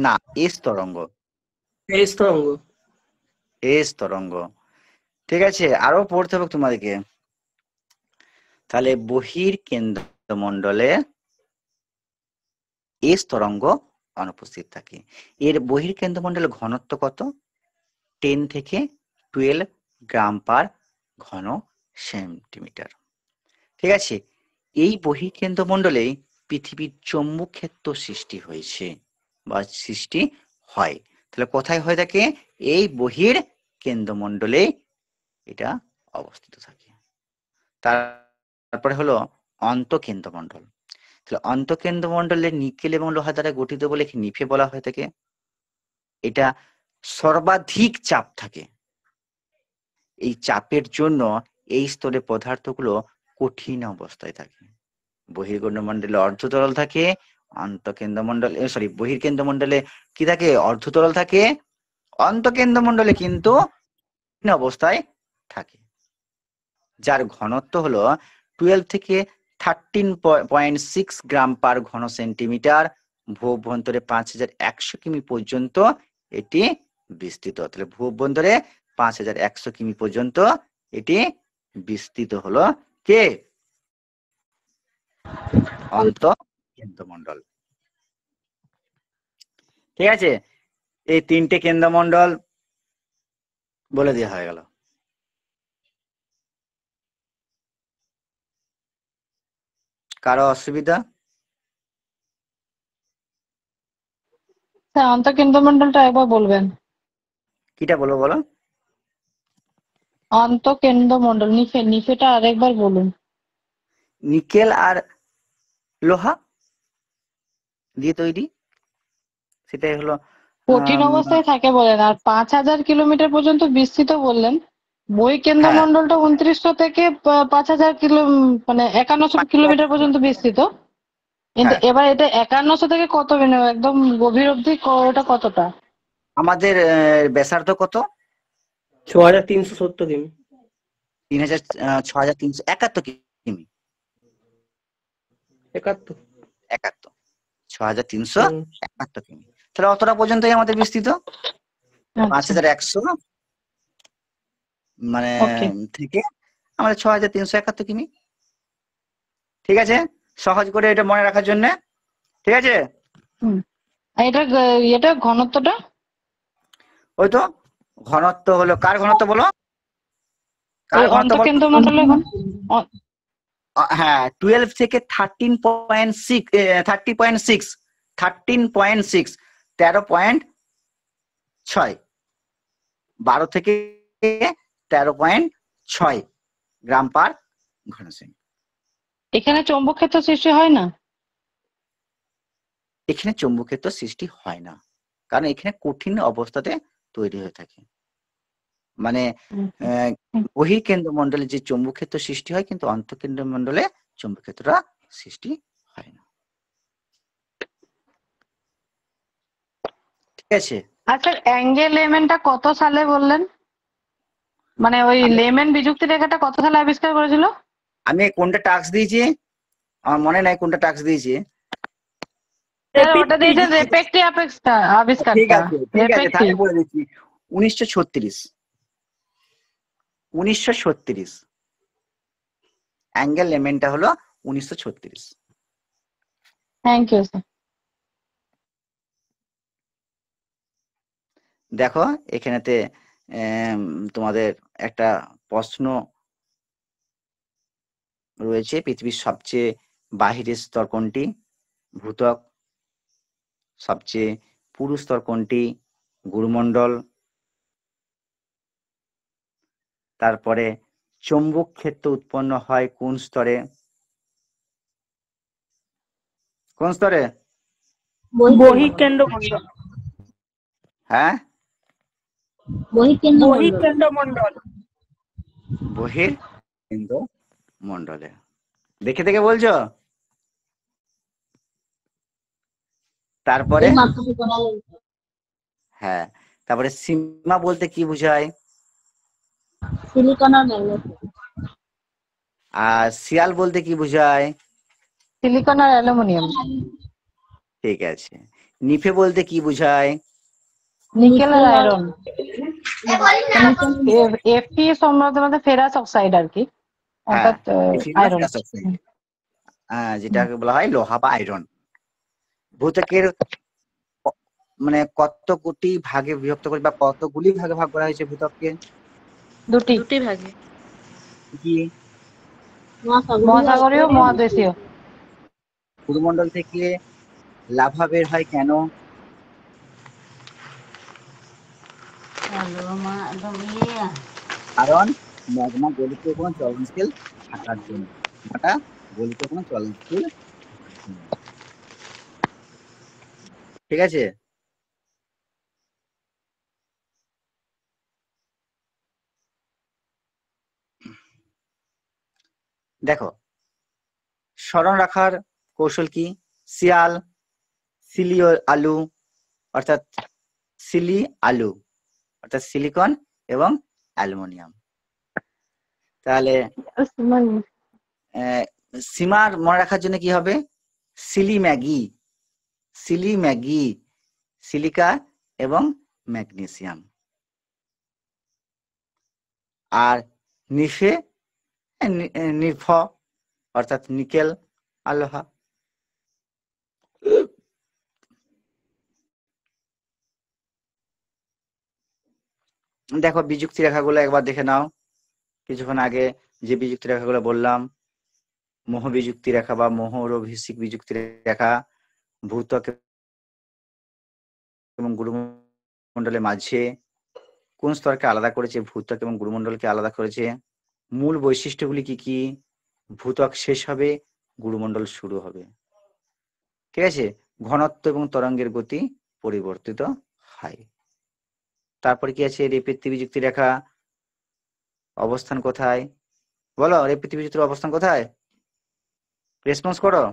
না, এস তরঙ্গ। এস তরঙ্গ। এস তরঙ্গ। ঠিক আছে, আরো পড়তে হবে তোমাদেরকে। তাহলে বহির কেন্দ্রমণ্ডলে এস তরঙ্গ অনুপস্থিত থাকে। এর বহির কেন্দ্রমণ্ডলের ঘনত্ব কত? 10 থেকে 12 গ্রাম পার ঘন সেন্টিমিটার। ঠিক আছে, এই বহির কেন্দ্রমণ্ডলেই পৃথিবীর চৌম্বক ক্ষেত্র সৃষ্টি হয়েছে বা সৃষ্টি হয়। তাহলে কোথায় হয়ে থাকে? এই বহির কেন্দ্রমণ্ডলে এটা অবস্থিত থাকে। তারপরে হলো অন্তঃকেন্দ্রমণ্ডল। তাহলে অন্তঃকেন্দ্রমণ্ডলে নিকেল এবং লোহা দ্বারা গঠিত বলে নিফে বলা হয়ে থাকে। এটা সর্বাধিক চাপ থাকে। এই চাপের জন্য এই স্তরে পদার্থগুলো কঠিন অবস্থায় থাকে। বহির্কেন্দ্রমণ্ডলে অর্ধতরল থাকে, অন্তঃকেন্দ্রমণ্ডলে বহির্কেন্দ্রমণ্ডলে কি থাকে? অর্ধতরল থাকে, অন্তঃকেন্দ্রমণ্ডলে কিন্তু কঠিন অবস্থায় থাকে, যার ঘনত্ব হলো 12 থেকে 13.6 গ্রাম পার ঘন সেন্টিমিটার, ভূ অভ্যন্তরে 5100 কিমি পর্যন্ত এটি বিস্তৃত। তাহলে ভূ অভ্যন্তরে 5100 কিমি পর্যন্ত এটি বিস্তৃত হলো কে? অন্তঃকেন্দ্রমণ্ডল। ঠিক আছে, এই 3টে কেন্দ্রমণ্ডল বলে দেওয়া হয়ে গেল। কারো অসুবিধা? স্যার অন্তঃকেন্দ্রমণ্ডলটা একবার বলবেন। কিটা বলবো বলো? অন্তঃকেন্দ্রমণ্ডল, নিফেটা আরেকবার বলুন। নিকেল আর লোহা দিয়ে তৈরি, সেটাই হলো কঠিন অবস্থায় থাকে বলেন, আর 5000 কিলোমিটার পর্যন্ত বিস্তৃত বললেন। বই হ্যাঁ, কেন্দ্রমণ্ডলটা 2900 থেকে 5000 কিলো, মানে 5100 কিলোমিটার পর্যন্ত বিস্তৃত। কিন্তু হ্যাঁ, এবার এটা 5100 থেকে কত একদম গভীর অবধি ওটা কতটা? আমাদের ব্যাসার্ধ কত? 6370 কিমি। 6371 কিমি। 71। 6371 কিমি। তাহলে অতটা পর্যন্তই আমাদের বিস্তৃত। আচ্ছা, 5100 মানে ওকে। থেকে আমাদের 6371 কিমি। ঠিক আছে, সহজ করে এটা মনে রাখার জন্য। ঠিক আছে, আর এটা ঘনত্বটা? ওই তো ঘনত্ব হলো, কার ঘনত্ব বলো? কার ঘনত্ব বলো? অন্তঃকেন্দ্রমণ্ডলের হ্যাঁ, 12 থেকে 13.6 13.6 13.6 12 থেকে 13.6 গ্রাম পার ঘন সেমি। এখানে চৌম্বক ক্ষেত্র সৃষ্টি হয় না? এখানে চৌম্বকক্ষেত্র সৃষ্টি হয় না, কারণ এখানে কঠিন অবস্থাতে তৈরি হয়ে থাকে। মানে বহির্কেন্দ্রমণ্ডলে যে চৌম্বকক্ষেত্র সৃষ্টি হয়, কিন্তু অন্তঃকেন্দ্রমণ্ডলে চৌম্বকক্ষেত্রটা সৃষ্টি হয় না। ঠিক আছে, আচ্ছা, অ্যাঙ্গেল লেমেনটা কত সালে বললেন? মানে ওই লেমেন বিযুক্তি রেখাটা কত সালে আবিষ্কার করেছিল? আমি কোনটা টাস্ক দিয়েছি আমার মনে নাই, কোনটা টাস্ক দিয়েছি। স্যার ওটা দিয়েছেন রেপেক্টি ঠিক আবিষ্কারটা। আছে, ঠিক আছে, তাহলে বলে দিচ্ছি 1936। 1936 অ্যাঙ্গেল লেমেনটা হলো 1936। Thank you sir. দেখো এখানেতে তোমাদের একটা প্রশ্ন রয়েছে, পৃথিবীর সবচেয়ে বাহিরের স্তর কোনটি? ভূত্বক। সবচেয়ে পুরু স্তর কোনটি? গুরুমণ্ডল। তারপরে চৌম্বক ক্ষেত্র উৎপন্ন হয় কোন স্তরে? কোন স্তরে? বহিঃকেন্দ্রমণ্ডল। হ্যাঁ, বহিঃকেন্দ্রমণ্ডল। বহির্কেন্দ্রমণ্ডলে। দেখে দেখে বলছো? তারপরে হ্যাঁ, তারপরে সীমা বলতে কি বোঝায়? সিলিকন আর ম্যাগনেসিয়াম। আর শিয়াল বলতে কি বোঝায়? সিলিকন আর অ্যালুমিনিয়াম। ঠিক আছে, নিফে বলতে কি বোঝায়? নিকেল আর আয়রন। এফি সম্বন্ধে ফেরাস অক্সাইড আর কি, হ্যাঁ, অর্থাৎ আয়রন। যেটাকে বলা হয় লোহা বা আয়রন। ভূত্বকের মানে কত কোটি ভাগে বিভক্ত করে বা কতগুলি ভাগে ভাগ করা হয়েছে ভূত্বককে? দুটি ভাগে। কি? মহাসাগরীয়, মহাদেশীয়। গুরুমণ্ডল থেকে লাভা বের হয় কেন? কারণ ম্যাগমা গলিত কোনো চলনশীল থাকার জন্য। ম্যাগমাটা গলিত কোনো চলনশীল থাকার জন্য। ঠিক আছে, দেখো স্মরণ রাখার কৌশল কি? শিয়াল, সিলি আলু অর্থাৎ সিলি আলু অর্থাৎ সিলিকন এবং অ্যালুমিনিয়াম। তাহলে সীমার মনে রাখার জন্য কি হবে? সিলি ম্যাগি, সিলি ম্যাগি, সিলিকা এবং ম্যাগনেসিয়াম। আর নিফে নির্ফ অর্থাৎ নিকেল আলোহা। দেখো বিযুক্তি রেখাগুলো একবার দেখে নাও। কিছুক্ষণ আগে যে বিযুক্তি রেখাগুলো বললাম, মোহ বিযুক্তি রেখা বা মোহরভিষিক বিযুক্তি রেখা ভূত্বক এবং গুরুমণ্ডলের মাঝে কোন স্তরকে আলাদা করেছে? ভূত্বক এবং গুরুমণ্ডলকে আলাদা করেছে। মূল বৈশিষ্ট্যগুলি কি কি? ভূত্বক শেষ হবে, গুরুমণ্ডল শুরু হবে। ঠিক আছে, ঘনত্ব এবং তরঙ্গের গতি পরিবর্তিত হয়। তারপরে কি আছে? রেপিত বিযুক্তি রেখা অবস্থান কোথায়? বলো, রেপিত বিযুক্তির অবস্থান কোথায়? রেসপন্স করো।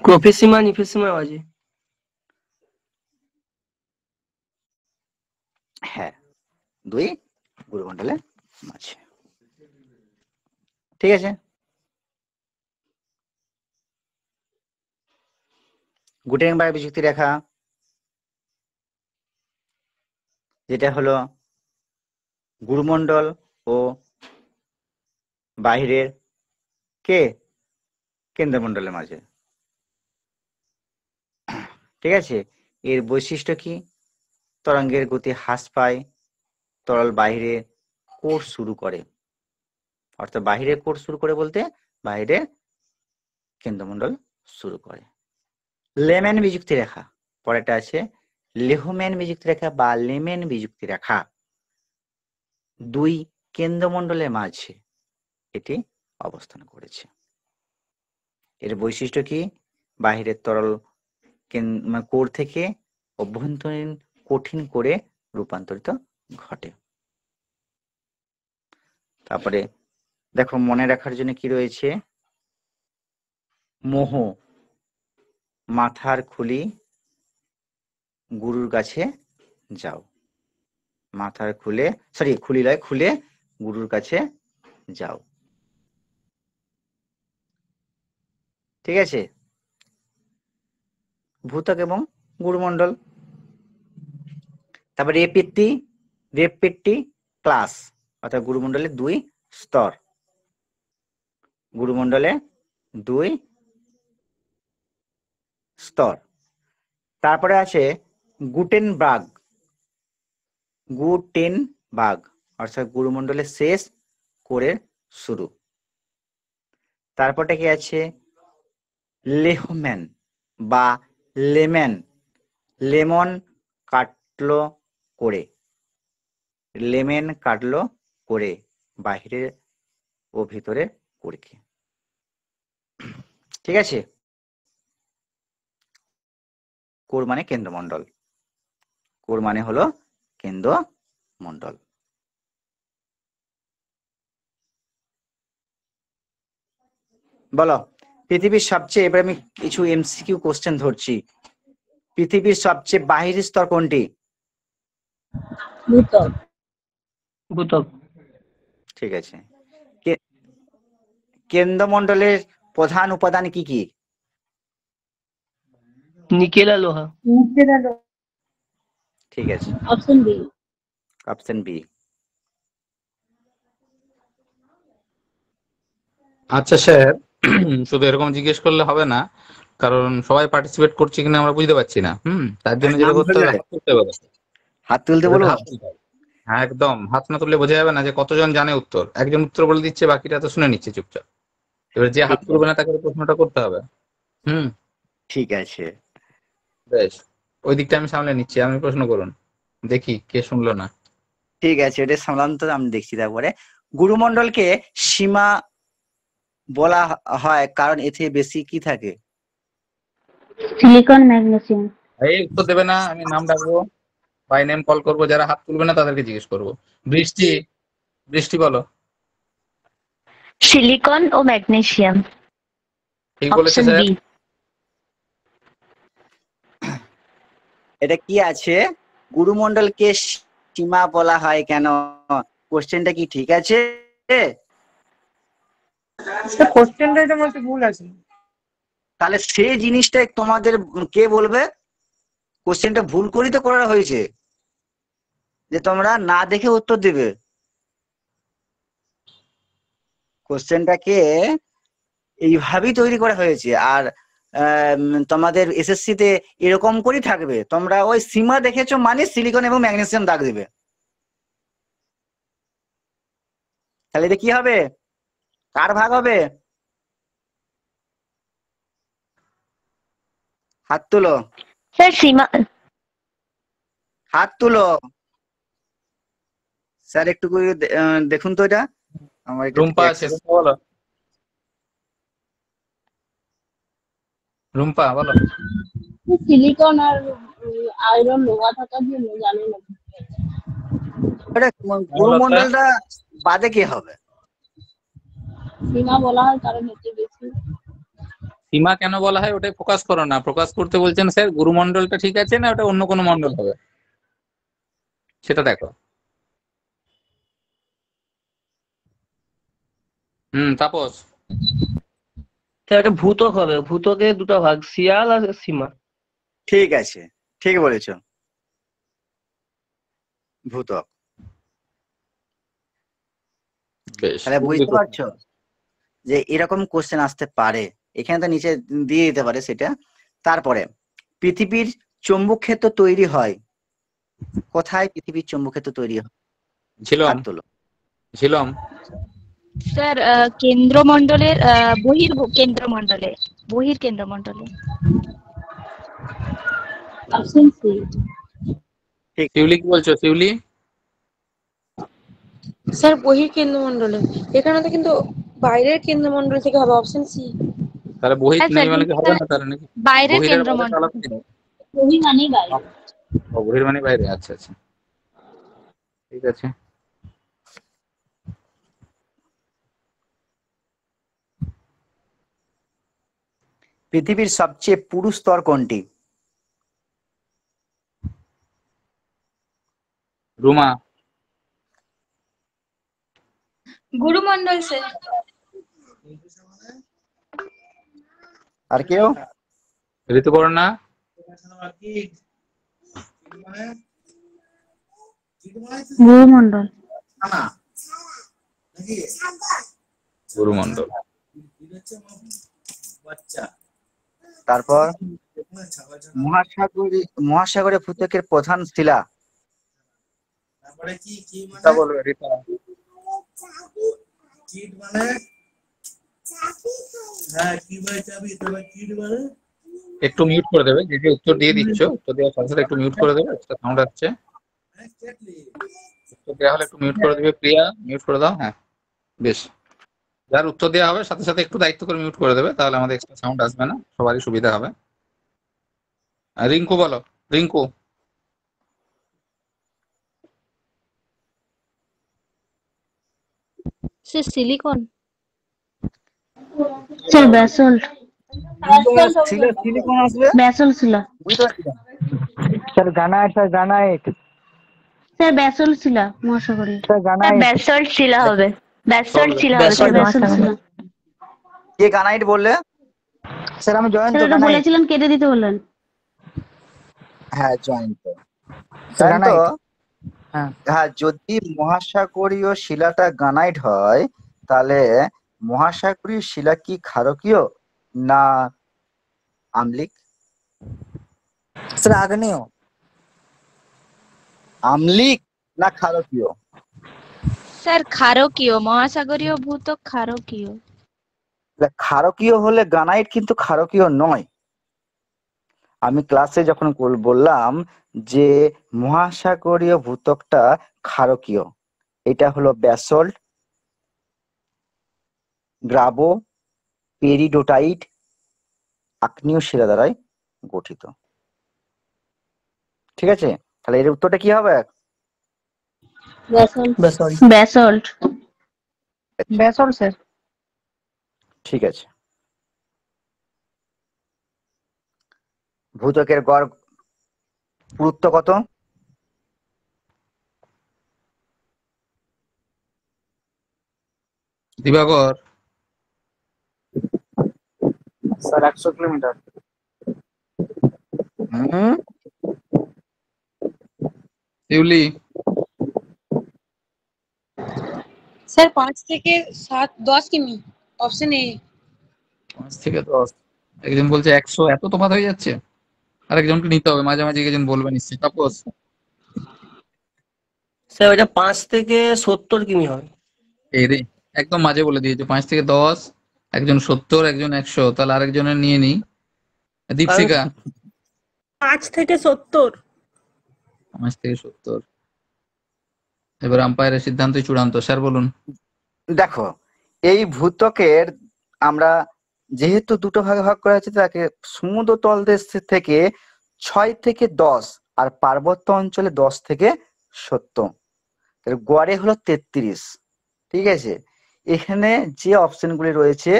ক্রোফেসিমা নিফেসিমার মাঝে। হ্যাঁ, দুই গুরুমণ্ডলের মাঝে। ঠিক আছে, গুটেনবার্গ বিযুক্তি রেখা যেটা হলো গুরুমণ্ডল ও বাহিরের কে কেন্দ্রমণ্ডলের মাঝে। ঠিক আছে, এর বৈশিষ্ট্য কি? তরঙ্গের গতি হ্রাস পায়, তরল বাহিরে কোর্স শুরু করে। অর্থাৎ বাহিরে কোর্স শুরু করে বলতে বাইরে কেন্দ্রমণ্ডল শুরু করে। লেমেন বিযুক্তি রেখা, পরেরটা আছে লেহম্যান বিযুক্তি রেখা বা লেমেন বিযুক্তি রেখা। দুই কেন্দ্রমণ্ডলের মাঝে এটি অবস্থান করেছে। এর বৈশিষ্ট্য কি? বাহিরের তরল কোর থেকে অভ্যন্তরীণ কঠিন করে রূপান্তরিত ঘটে। তারপরে দেখো মনে রাখার জন্য কি রয়েছে? মোহ, মাথার খুলি গুরুর কাছে যাও। মাথার খুলে খুলি লয়, খুলে গুরুর কাছে যাও। ঠিক আছে, ভূত্বক এবং গুরুমণ্ডল। তারপরে রেপেট্টি ক্লাস অর্থাৎ গুরুমণ্ডলে দুই স্তর। গুরুমণ্ডলে দুই স্তর। তারপরে আছে গুটেনবার্গ অর্থাৎ গুরুমণ্ডলের শেষ, কোরের শুরু। তারপরটা কি আছে? লেহম্যান বা লেমেন, লেমন কাটলো করে, লেমেন কাটলো করে বাহিরের ও ভিতরের কোরকে। ঠিক আছে, কোর মানে কেন্দ্রমণ্ডল, কোর মানে হলো কেন্দ্রমণ্ডল। বলো পৃথিবীর সবচেয়ে, এবার আমি কিছু এমসিকিউ কোশ্চেন ধরছি। পৃথিবীর সবচেয়ে বাহিরের স্তর কোনটি? ভূত্বক। ভূত্বক। ঠিক আছে, কেন্দ্রমণ্ডলের প্রধান উপাদান কি কি? নিকেল আর লোহা। ঠিক আছে, অপশন বি। Option B. আচ্ছা স্যার, শুধু এরকম জিজ্ঞেস করলে হবে না, কারণ সবাই পার্টিসিপেট করছে কিনা আমরা বুঝতে পারছি না। তার জন্য যেটা করতে হবে, হাত তুলতে হবে। হাত তুলতে বলবো? হাত তুলতে হবে। হ্যাঁ একদম, হাত না তুললে বোঝা যাবে না যে কতজন জানে উত্তর। একজন উত্তর বলে দিচ্ছে, বাকিটা তো শুনে নিচ্ছে চুপচাপ। এবার যে হাত তুলবে না তাকে প্রশ্নটা করতে হবে। ঠিক আছে, বেশ, ওই দিকটা আমি সামলে নিচ্ছি, আপনি প্রশ্ন করুন, দেখি কে শুনলো না। ঠিক আছে, এটা সামলান তো আমি দেখছি। তারপরে গুরুমণ্ডলকে সীমা বলা হয় কারণ এতে বেশি কি থাকে? Silicon magnesium. এই উত্তর দেবে না, আমি নাম ডাকবো, বাই নেম কল করবো, যারা হাত তুলবে না তাদেরকে জিজ্ঞেস করবো। বৃষ্টি, বৃষ্টি বলো। সিলিকন ও ম্যাগনেসিয়াম। ঠিক বলেছে অপশন স্যার। বি। এটা কি আছে, গুরুমণ্ডলকে সীমা বলা হয় কেন? কোশ্চেনটা কি ঠিক আছে? কোশ্চেনটা এটা মধ্যে ভুল আছে। তাহলে সেই জিনিসটা তোমাদের কে বলবে? কোশ্চেনটা ভুল করেই তো করা হয়েছে, যে তোমরা না দেখে উত্তর দেবে। কোশ্চেনটাকে এইভাবেই তৈরি করা হয়েছে। আর তোমাদের এসএসসি তে এরকম করেই থাকবে, তোমরা ওই সীমা দেখেছো মানে সিলিকন এবং ম্যাগনেসিয়াম দাগ দেবে। তাহলে এটা কি হবে, কার ভাগ হবে? হাত তুলো, স্যার সীমা। হাত তুলো। স্যার একটু করে দেখুন তো এটা, আমার এটা রুম্পা আছে, রুম্পা বলো। রুম্পা বলো। সিলিকন আর আয়রন লোহা থাকার জন্য জানি না। গুরুমণ্ডলটা বাদে কে হবে? সীমা বলা হয় কারণ এটি বেশি। সীমা কেন বলা হয় ওটাই ফোকাস করো না, ফোকাস করতে বলছেন স্যার গুরুমণ্ডলটা ঠিক আছে না ওটা অন্য কোনো মণ্ডল হবে সেটা দেখো। তাপস। স্যার এটা ভূতক হবে, ভূতকের দুটো ভাগ, শিয়াল আর সীমা। ঠিক আছে, ঠিক বলেছো, ভূতক। বেশ, তাহলে বুঝতে পারছো যে এরকম কোশ্চেন আসতে পারে, এখানে তো নিচে দিয়ে দিতে পারে সেটা। তারপরে পৃথিবীর চৌম্বক ক্ষেত্র তৈরি হয় কোথায়? পৃথিবীর চৌম্বক ক্ষেত্র তৈরি হয়, ঝিলম। হাত তোলো। ঝিলম। স্যার কেন্দ্রমণ্ডলের কেন্দ্রমণ্ডলে বহির কেন্দ্রমণ্ডলে। Option C. শিউলি কি বলছো শিউলি? স্যার বহির কেন্দ্রমণ্ডলে, এখানে তো কিন্তু বাইরের কেন্দ্রমণ্ডল থেকে হবে, অপশন সি। তাহলে বহির হ্যাঁ নেই স্যার, মানে কি কিন্তু হবে না তাহলে নাকি? বাইরের বহির আর বাইরের কেন্দ্রমণ্ডল আলাদা থেকে। জিনিস? বহি মানেই বাইরে। বহির মানে বাইরে, আচ্ছা আচ্ছা ঠিক আছে। পৃথিবীর সবচেয়ে পুরু স্তর কোনটি? রুমা। গুরুমণ্ডল স্যার। আর কেউ? ঋতুপর্ণা। গুরুমণ্ডল। গুরুমণ্ডল। তারপর মহাসাগরে ভূত্বকের প্রধান শিলা? রিতা বলবে, রিতা। একটু মিউট করে দেবে, যে যে উত্তর দিয়ে দিচ্ছ উত্তর দেওয়ার সাথে সাথে একটু মিউট করে দেবে, একটা সাউন্ড আসছে। উত্তর দেওয়া হলে একটু মিউট করে দেবে। প্রিয়া মিউট করে দাও। হ্যাঁ বেশ, যার উত্তর দেওয়া হবে সাথে সাথে একটু দায়িত্ব করে মিউট করে দেবে, তাহলে আমাদের এক্সট্রা সাউন্ড আসবে না, সবারই সুবিধা হবে। রিঙ্কু বলো, Rinku. Sir silicon. Sir basalt. Silicon আসবে, ব্যাসল্ট শিলা। বুঝতে পারছি না। Sir granite, sir granite, sir basalt শিলা মহাসাগরীয়। Sir granite. ব্যাসল্ট শিলা হবে, ব্যাসল্ট শিলা হবে স্যার, ব্যাসল্ট শিলা। কে গ্রানাইট বললে? স্যার আমি জয়ন্ত স্যার ওটা গ্রানাইট। বলেছিলেন, কেটে দিতে বললেন। হ্যাঁ জয়ন্ত। হ্যাঁ, যদি মহাসাগরীয় শিলাটা গ্রানাইট হয় তাহলে মহাসাগরীয় শিলা কি ক্ষারকীয় না আম্লিক? স্যার আগ্নেয়। আম্লিক না ক্ষারকীয়? স্যার ক্ষারকীয়, মহাসাগরীয় ভূত্বক ক্ষারকীয়। ক্ষারকীয় হলে গ্রানাইট কিন্তু ক্ষারকীয় নয়। আমি ক্লাসে যখন বললাম যে মহাসাগরীয় ভূত্বকটা ক্ষারকীয়, এটা হলো ব্যাসল্ট, গ্রাবো, পেরিডোটাইট, আগ্নেয় শিলা দ্বারাই গঠিত। ঠিক আছে, তাহলে এর উত্তরটা কি হবে? Basalt. Basalt. Basalt. Basalt sir. ঠিক আছে। ভূত্বকের গড় পুরুত্ব কত? দিবাকর, স্যার 100 কিলোমিটার। হুম, শিউলি, স্যার 5 থেকে 7 10 কিমি, অপশন এ। 5 থেকে 10। একজন বলছে 100, এত তফাৎ হয়ে যাচ্ছে। আরেকজনকে নিতে হবে, মাঝে মাঝে একজন বলবে নিশ্চয়ই। তাপস, স্যার ওইটা 5 থেকে 70 কিমি হয়। এই রে, একদম মাঝে বলে দিয়েছে 5 থেকে 10, একজন 70, একজন 100। তাহলে আরেকজনের নিয়ে নিই, কারণ দীপশিকা। 5 থেকে 70। 5 থেকে 70। এবার আম্পায়ারের সিদ্ধান্তই চূড়ান্ত। স্যার বলুন। দেখো, এই ভূত্বকের আমরা যেহেতু দুটো ভাগে ভাগ করা হয়েছে, তাকে সমুদ্র তলদেশ থেকে 6 থেকে 10 আর পার্বত্য অঞ্চলে 10 থেকে 70, গড়ে হলো 33। ঠিক আছে, এখানে যে অপশনগুলি রয়েছে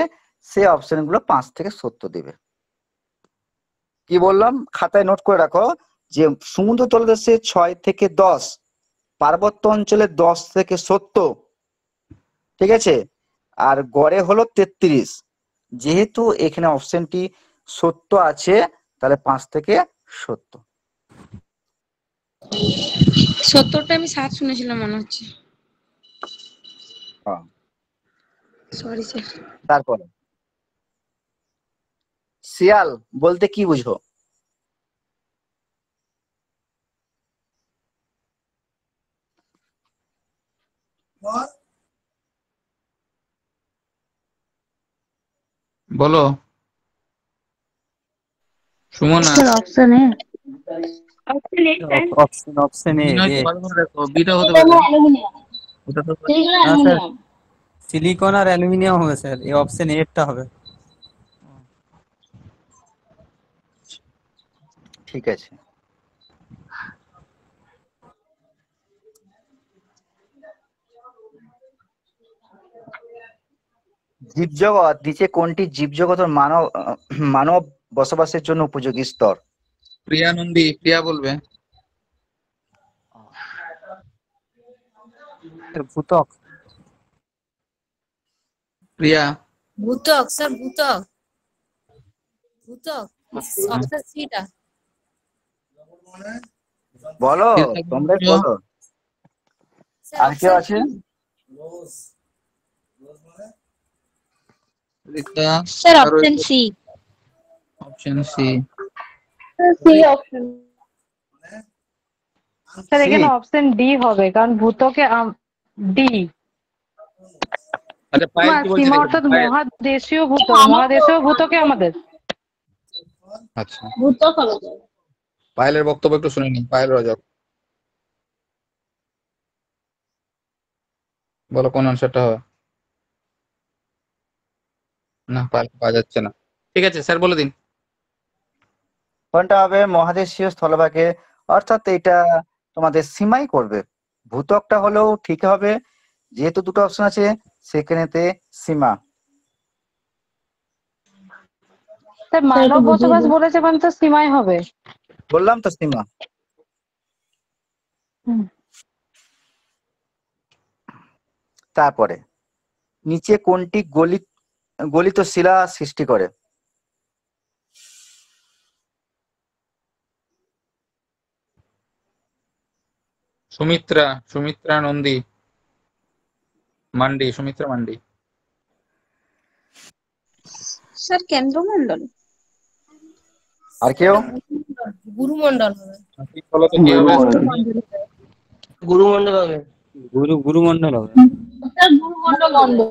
সেই অপশনগুলো 5 থেকে 70 দিবে। কি বললাম খাতায় নোট করে রাখো, যে সমুদ্র তলদেশে 6 থেকে 10, পার্বত্য অঞ্চলে 10 থেকে 70, ঠিক আছে, আর গড়ে হলো 33। যেহেতু এখানে অপশনটি সত্য আছে, তাহলে 5 থেকে 70। 70টা আমি 7 শুনেছিলাম মনে হচ্ছে। হ্যাঁ। Sorry sir. তারপরে শিয়াল বলতে কি বুঝো? বলো Sumana. Sir option A. Option A. Binoy তো ভালো করে দেখো, বিটা হতে এটা পারে। হলো অ্যালুমিনিয়াম। ওটা তো সিলিকন না স্যার, অ্যালুমিনিয়াম। সিলিকন আর অ্যালুমিনিয়াম হবে স্যার, এই অপশন এরটা হবে। ঠিক আছে। জীবজগৎ নিচে কোনটি জীবজগতের মানব বসবাসের জন্য উপযোগী স্তর? প্রিয়া নন্দী, প্রিয়া বলবে। ভূত্বক। প্রিয়া। ভূতক স্যার, ভূতক। ভূতক অপশন সিটা। বলো, তোমরাই বলো। আর কেউ আছে? Rita, sir option C. Option C. C option. Sir C? এখানে অপশন ডি হবে, কারণ ভূত্বকে ডি। আচ্ছা পায়েল কি বলছে সীমা দেখুন, অর্থাৎ পায়েল। মহাদেশীয় ভূত্বক, মহাদেশীয় ভূত্বকে আমাদের। আচ্ছা, ভূত্বক হবে তো। পায়েলের বক্তব্য একটু শুনে নিন। পায়েল রজক, বলো কোন আনসারটা হবে। না, পায়েল পাওয়া যাচ্ছে না। ঠিক আছে স্যার বলে দিন। কোনটা হবে? মহাদেশীয় স্থলভাগে, অর্থাৎ এটা তোমাদের সীমাই করবে। ভূত্বকটা হলেও ঠিক হবে, যেহেতু দুটো অপশন আছে সেখানেতে সীমা। স্যার স্যার মানব একটু বুঝিয়ে বসবাস দিন। বলেছে মানে তো সীমাই হবে। বললাম তো সীমা। হুম। তারপরে নিচে কোনটি গলিত শিলা সৃষ্টি করে? সুমিত্রা, সুমিত্রা নন্দী মান্ডি, সুমিত্রা মান্ডি। স্যার কেন্দ্রমণ্ডল। আর কেউ? গুরুমণ্ডল হবে। ঠিক বলো তো কি হবে? গুরুমণ্ডল হবে। গুরুমণ্ডল হবে। স্যার গুরুমণ্ডল।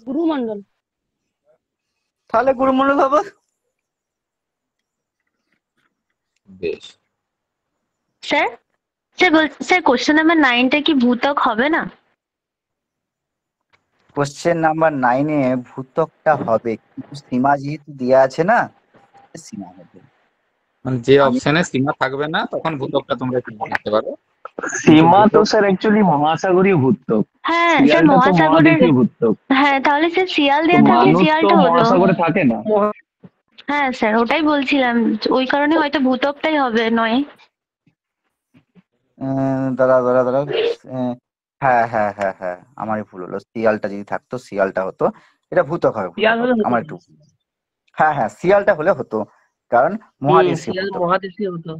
গুরুমণ্ডল। তাহলে গুরুমণ্ডল হবে। বেশ। স্যার স্যার কোশ্চেন নাম্বার 9টা কি ভূত্বক হবে না? কোশ্চেন নাম্বার 9-এ ভূত্বকটা হবে, কিন্তু সীমা যেহেতু দেওয়া আছে না, সীমা হবে। মানে যে অপশনে সীমা থাকবে না তখন ভূত্বকটা তোমরা চিন্তা করতে পারো। সীমা তো স্যার অ্যাকচুয়ালি মহাসাগরীয় ভূত্বক, হ্যাঁ স্যার শিয়ালটা তো মহাসাগরের, মহাদেশীয় ভূত্বক, হ্যাঁ তাহলে স্যার শিয়াল তো দেওয়া থাকলে মানুষ তো শিয়ালটা হলো। মহাসাগরে থাকে না। হ্যাঁ স্যার ওটাই বলছিলাম, ওই কারণে হয়তো ভূতকটাই হবে নয়। দাঁড়া দাঁড়া দাঁড়া, হ্যাঁ হ্যাঁ হ্যাঁ হ্যাঁ, আমারই ভুল হলো, শিয়ালটা যদি থাকতো শিয়ালটা হতো, এটা ভূতক হবে, শিয়াল ভূতক হলে হবে হতো আমার না। একটু, হ্যাঁ হ্যাঁ শিয়ালটা হলে হতো, কারণ মহাদেশীয় শিয়াল ভূতক। মহাদেশীয় হতো।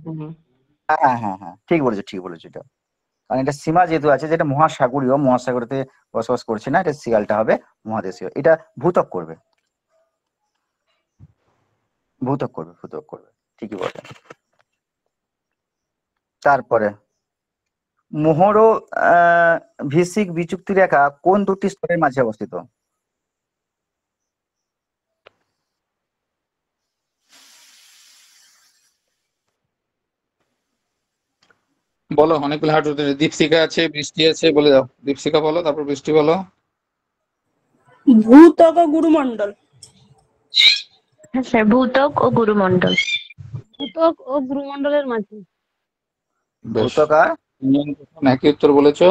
হ্যাঁ হ্যাঁ হ্যাঁ ঠিক বলেছো, ঠিক বলেছো এটা, কারণ এটা সীমা যেহেতু আছে, যেটা মহাসাগরীয়, মহাসাগরতে বসবাস করছে না, এটা শিয়ালটা হবে মহাদেশীয়, এটা ভূতক করবে, ভূতক করবে, ভূতক করবে, ঠিকই বলে। তারপরে মোহর ও ভিসিক বিযুক্তি রেখা কোন দুটি স্তরের মাঝে অবস্থিত? বলো, অনেকগুলো হার্ট রয়েছে, দীপশিখা আছে, বৃষ্টি আছে, বলে দাও। দীপশিখা বলো, তারপর বৃষ্টি বলো। ভূত্বক ও গুরুমণ্ডল। হ্যাঁ স্যার ভূত্বক ও গুরুমণ্ডল। ভূত্বক ও গুরুমণ্ডলের মাঝে। বেশ, ভূতক আর তিনজন তখন একই উত্তর বলেছো,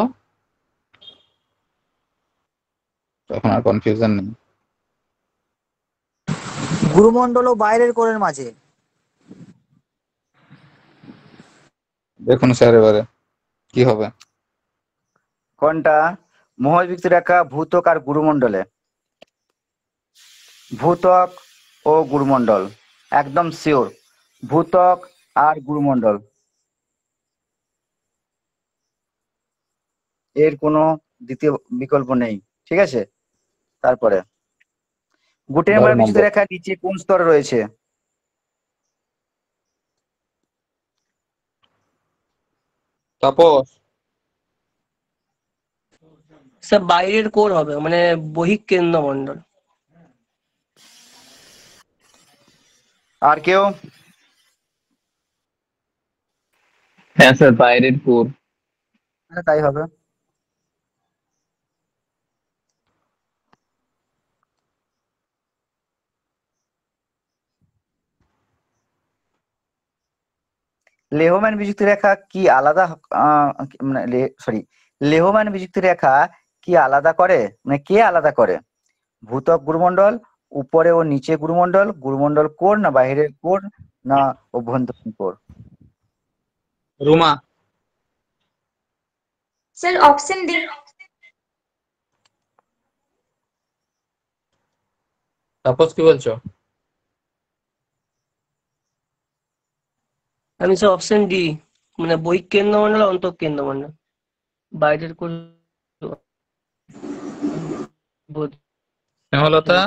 এখন আর কনফিউশন নেই। গুরুমণ্ডল ও বাইরের কোরের মাঝে। দেখুন স্যার এবারে কি হবে। কোনটা? মোহর বিযুক্তি রেখা ভূতক আর গুরুমণ্ডলে, ভূতক ও গুরুমণ্ডল, একদম শিওর, ভূতক আর গুরুমণ্ডল, এর কোনো দ্বিতীয় বিকল্প নেই, ঠিক আছে। তারপরে গুটেনবার্গ 12 বিযুক্তি নম্বর। রেখা নিচে কোন স্তরে রয়েছে? তাপস, স্যার বাইরের কোর হবে, মানে বহিঃকেন্দ্রমণ্ডল। আর কেউ? হ্যাঁ স্যার, বাইরের কোর। তাই হবে। লেহম্যান বিযুক্তি রেখা কি আলাদা, মানে সরি, লেহম্যান বিযুক্তি রেখা কি আলাদা করে, মানে কে আলাদা করে? ভূতক গুরুমণ্ডল, উপরে ও নিচে গুরুমণ্ডল, গুরুমণ্ডল কোর না বাইরের কোর না অভ্যন্তরীণ core? Ruma. Sir option D. Tapas কি বলছো? আমি স্যার অপশন ডি, মানে বহিঃকেন্দ্রমণ্ডল আর অন্তঃকেন্দ্রমণ্ডল, বাইরের কোর। হেমলতা।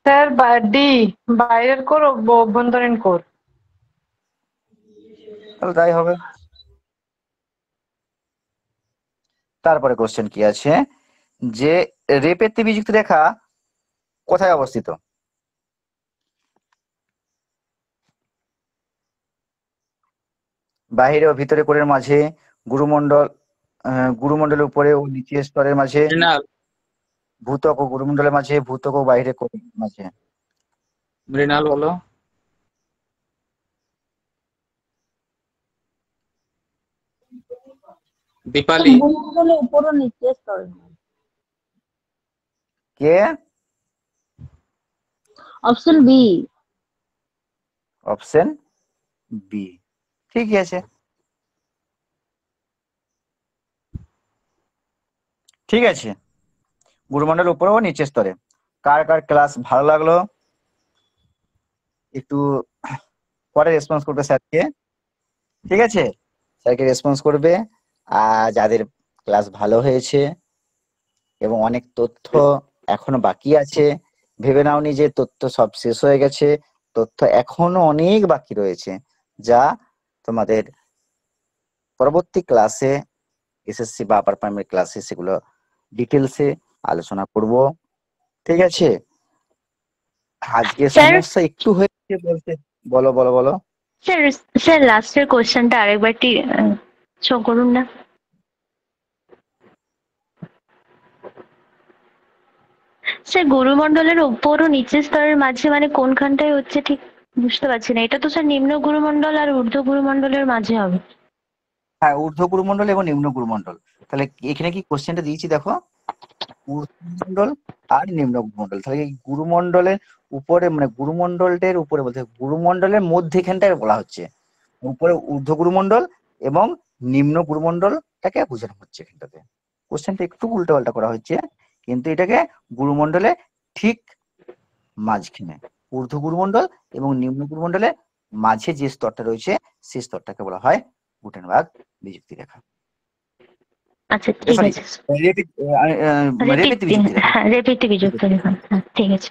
স্যার ডি, বাইরের কোর ও অভ্যন্তরীণ কোর। তাহলে তাই হবে। তারপরে কোশ্চেন কি আছে, যে রেপেত্তি বিযুক্তি রেখা কোথায় অবস্থিত? বাহিরে ও ভিতরে কোরের মাঝে, গুরুমণ্ডল, গুরুমণ্ডলের উপরে ও নিচের স্তরের মাঝে, মৃণাল। ভূতক ও গুরুমণ্ডলের মাঝে, ভূতক ও বাইরে কোরের মাঝে। মৃণাল বলো। দীপালি। গুরুমণ্ডলের উপর ও নিচের স্তরে। কে? Option B. অপশন বি, ঠিকই আছে, ঠিক আছে, গুরুমণ্ডলের উপরে ও নিচের স্তরে। কার কার ক্লাস ভালো লাগলো একটু পরে রেসপন্স করবে স্যারকে, ঠিক আছে, স্যারকে রেসপন্স করবে। আর যাদের ক্লাস ভালো হয়েছে এবং অনেক তথ্য এখনো বাকি আছে, ভেবে নাওনি যে তথ্য সব শেষ হয়ে গেছে, তথ্য এখনো অনেক বাকি রয়েছে, যা তোমাদের পরবর্তী ক্লাসে, এসএসসি বা আপার প্রাইমারি ক্লাসে সেগুলো ডিটেলসে আলোচনা করব, ঠিক আছে। আজকে স্যার সমস্যা একটু হয়েছে বলতে, বলো বলো বলো। স্যার স্যার লাস্টের কোশ্চেনটা আরেকবারটি শো করুন না। স্যার গুরুমণ্ডলের উপর ও নিচের স্তরের মাঝে মানে কোনখানটায় হচ্ছে ঠিক বুঝতে পারছি না, এটা তো স্যার নিম্ন গুরুমণ্ডল আর ঊর্ধ্ব গুরুমণ্ডলের মাঝে হবে। হ্যাঁ, ঊর্ধ্ব গুরুমণ্ডল এবং নিম্ন গুরুমণ্ডল। তাহলে এখানে কি কোশ্চেনটা দিয়েছি দেখো, ঊর্ধ্বমণ্ডল আর নিম্ন গুরুমণ্ডল। তাহলে এই গুরুমণ্ডলের উপরে মানে গুরুমণ্ডলের উপরে বলতে গুরুমণ্ডলের মধ্যেখানটায় বলা হচ্ছে, উপরে ঊর্ধ্ব গুরুমণ্ডল এবং নিম্ন গুরুমণ্ডলটাকে বোঝানো হচ্ছে এখানটাতে। কোশ্চেনটা একটু উল্টো পাল্টা করা হচ্ছে, কিন্তু এটাকে গুরুমণ্ডলে ঠিক মাঝখানে ঊর্ধ্ব গুরুমণ্ডল এবং নিম্ন গুরুমণ্ডলের মাঝে যে স্তরটা রয়েছে সেই স্তরটাকে বলা হয় গুটেনবার্গ বিযুক্তি রেখা। আচ্ছা ঠিক সরি, আছে, রেপিত বিযুক্তি রেখা। হ্যাঁ রেপিত বিযুক্ত রেখা, হ্যাঁ ঠিক আছে।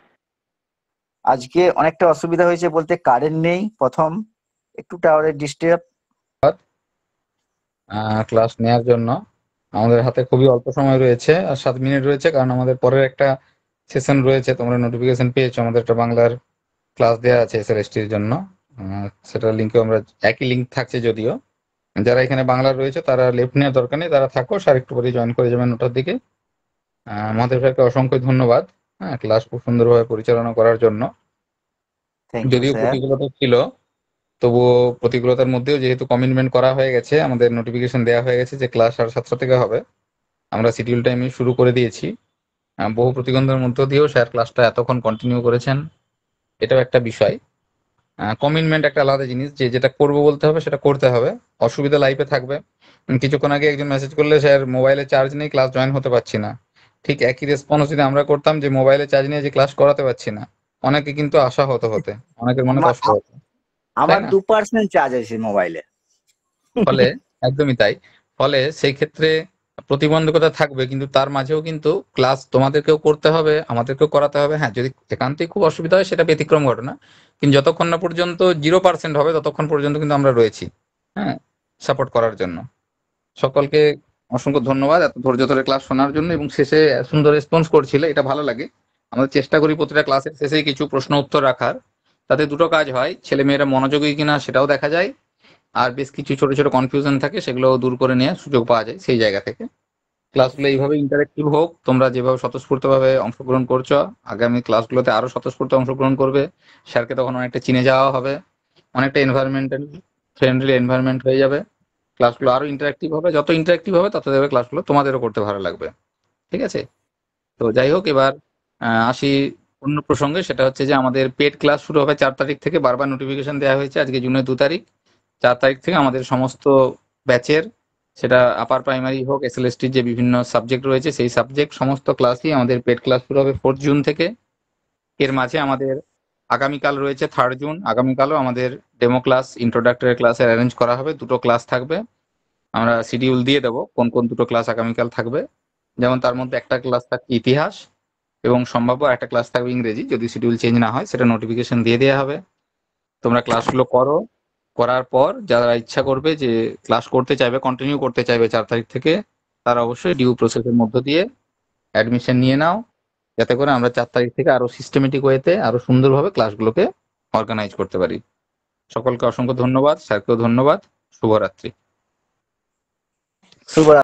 আজকে অনেকটা অসুবিধা হয়েছে বলতে কারেন্ট নেই, প্রথম একটু টাওয়ারের ডিস্টার্ব। ক্লাস নেওয়ার জন্য আমাদের হাতে খুবই অল্প সময় রয়েছে, আর 7 মিনিট রয়েছে, কারণ আমাদের পরের একটা সেশন রয়েছে। তোমরা নোটিফিকেশন পেয়েছো, আমাদের একটা বাংলার ক্লাস দেওয়া আছে এসএলএসটির জন্য। সেটার লিঙ্কে আমরা একই লিঙ্ক থাকছে যদিও। যারা এখানে বাংলার রয়েছে তারা লেফট নেওয়ার দরকার নেই, তারা থাকো, আর একটু পরে জয়েন করে যাবেন ওটার দিকে। আমাদের ভাইকে অসংখ্য ধন্যবাদ ক্লাস খুব সুন্দরভাবে পরিচালনা করার জন্য। যদিও প্রতিকূলতা ছিল, তবুও প্রতিকূলতার মধ্যেও যেহেতু কমিটমেন্ট করা হয়ে গেছে, আমাদের নোটিফিকেশন দেওয়া হয়ে গেছে যে ক্লাস 7:30 থেকে হবে, আমরা শিডিউল টাইমে শুরু করে দিয়েছি। বহু প্রতিবন্ধের মধ্য দিয়েও স্যার ক্লাসটা এতক্ষণ কন্টিনিউ করেছেন, এটাও একটা বিষয়। কমিটমেন্ট একটা আলাদা জিনিস, যে যেটা করবো বলতে হবে সেটা করতে হবে। অসুবিধা লাইফে থাকবে। কিছুক্ষণ আগে একজন মেসেজ করলে স্যার মোবাইলে চার্জ নেই, ক্লাস জয়েন হতে পারছি না। ঠিক একই রেসপন্স যদি আমরা করতাম যে মোবাইলে চার্জ নিয়ে যে ক্লাস করাতে পারছি না, অনেকে কিন্তু আশা হতে অনেকের মনে কষ্ট হতো। আমার 2% চার্জ আছে মোবাইলে। ফলে একদমই তাই। ফলে সেই ক্ষেত্রে প্রতিবন্ধকতা থাকবে, কিন্তু তার মাঝেও কিন্তু ক্লাস তোমাদেরকেও করতে হবে, আমাদেরকেও করাতে হবে। হ্যাঁ, যদি একান্তই খুব অসুবিধা হয় সেটা ব্যতিক্রম ঘটনা, কিন্তু যতক্ষণ না পর্যন্ত 0% হবে ততক্ষণ পর্যন্ত কিন্তু আমরা রয়েছি সাপোর্ট করার জন্য। সকলকে অসংখ্য ধন্যবাদ এত ধৈর্য ধরে ক্লাস শোনার জন্য, এবং শেষে সুন্দর রেসপন্স করছিলে, এটা ভালো লাগে। আমরা চেষ্টা করি প্রতিটা ক্লাসের শেষে কিছু প্রশ্ন উত্তর রাখার, তাতে দুটো কাজ হয়, ছেলে মেয়েরা মনোযোগী কিনা সেটাও দেখা যায়, আর বেশ কিছু ছোট ছোট কনফিউশন থাকে সেগুলো দূর করে নেওয়ার সুযোগ পাওয়া যায় সেই জায়গা থেকে। ক্লাসগুলো এইভাবে ইন্টারেক্টিভ হোক, তোমরা যেভাবে স্বতঃস্ফূর্তভাবে অংশগ্রহণ করছো, আগামী ক্লাসগুলোতে আরো স্বতঃস্ফূর্ত অংশগ্রহণ করবে। স্যারকে তখন অনেকটা চিনে যাওয়া হবে, অনেকটা এনভায়রনমেন্টাল ফ্রেন্ডলি এনভায়রনমেন্ট হয়ে যাবে। ক্লাসগুলো আরো ইন্টারেক্টিভ হবে, যত ইন্টারেক্টিভ হবে তত দেবে ক্লাসগুলো তোমাদেরও করতে ভালো লাগবে। ঠিক আছে, তো যাই হোক, এবার আসি অন্য প্রসঙ্গে। সেটা হচ্ছে যে আমাদের পেড ক্লাস শুরু হবে 4 তারিখ থেকে। বারবার নোটিফিকেশন দেওয়া হয়েছে, আজকে জুনের 2 তারিখ। 4 তারিখ থেকে আমাদের সমস্ত ব্যাচের, সেটা আপার প্রাইমারি হোক, এসএলএসটির যে বিভিন্ন সাবজেক্ট রয়েছে সেই সাবজেক্ট সমস্ত ক্লাসই আমাদের পেড ক্লাস শুরু হবে 4 জুন থেকে। এর মাঝে আমাদের আগামীকাল রয়েছে 3 জুন। আগামীকালও আমাদের ডেমো ক্লাস, ইন্ট্রোডাক্টরি ক্লাসের অ্যারেঞ্জ করা হবে, 2টো ক্লাস থাকবে। আমরা শিডিউল দিয়ে দেবো কোন কোন 2টো ক্লাস আগামীকাল থাকবে। যেমন তার মধ্যে একটা ক্লাস থাকবে ইতিহাস, এবং সম্ভাব্য একটা ক্লাস থাকবে ইংরেজি, যদি শিডিউল চেঞ্জ না হয় সেটা নোটিফিকেশন দিয়ে দেওয়া হবে। তোমরা ক্লাসগুলো করো, করার পর যারা ইচ্ছা করবে যে ক্লাস করতে চাইবে, কন্টিনিউ করতে চাইবে 4 তারিখ থেকে, তারা অবশ্যই ডিউ প্রসেসের মধ্য দিয়ে অ্যাডমিশন নিয়ে নাও, যাতে করে আমরা 4 তারিখ থেকে আরো সিস্টেমেটিক ওয়েতে আরো সুন্দরভাবে ক্লাসগুলোকে অর্গানাইজ করতে পারি। সকলকে অসংখ্য ধন্যবাদ, স্যারকেও ধন্যবাদ। শুভরাত্রি।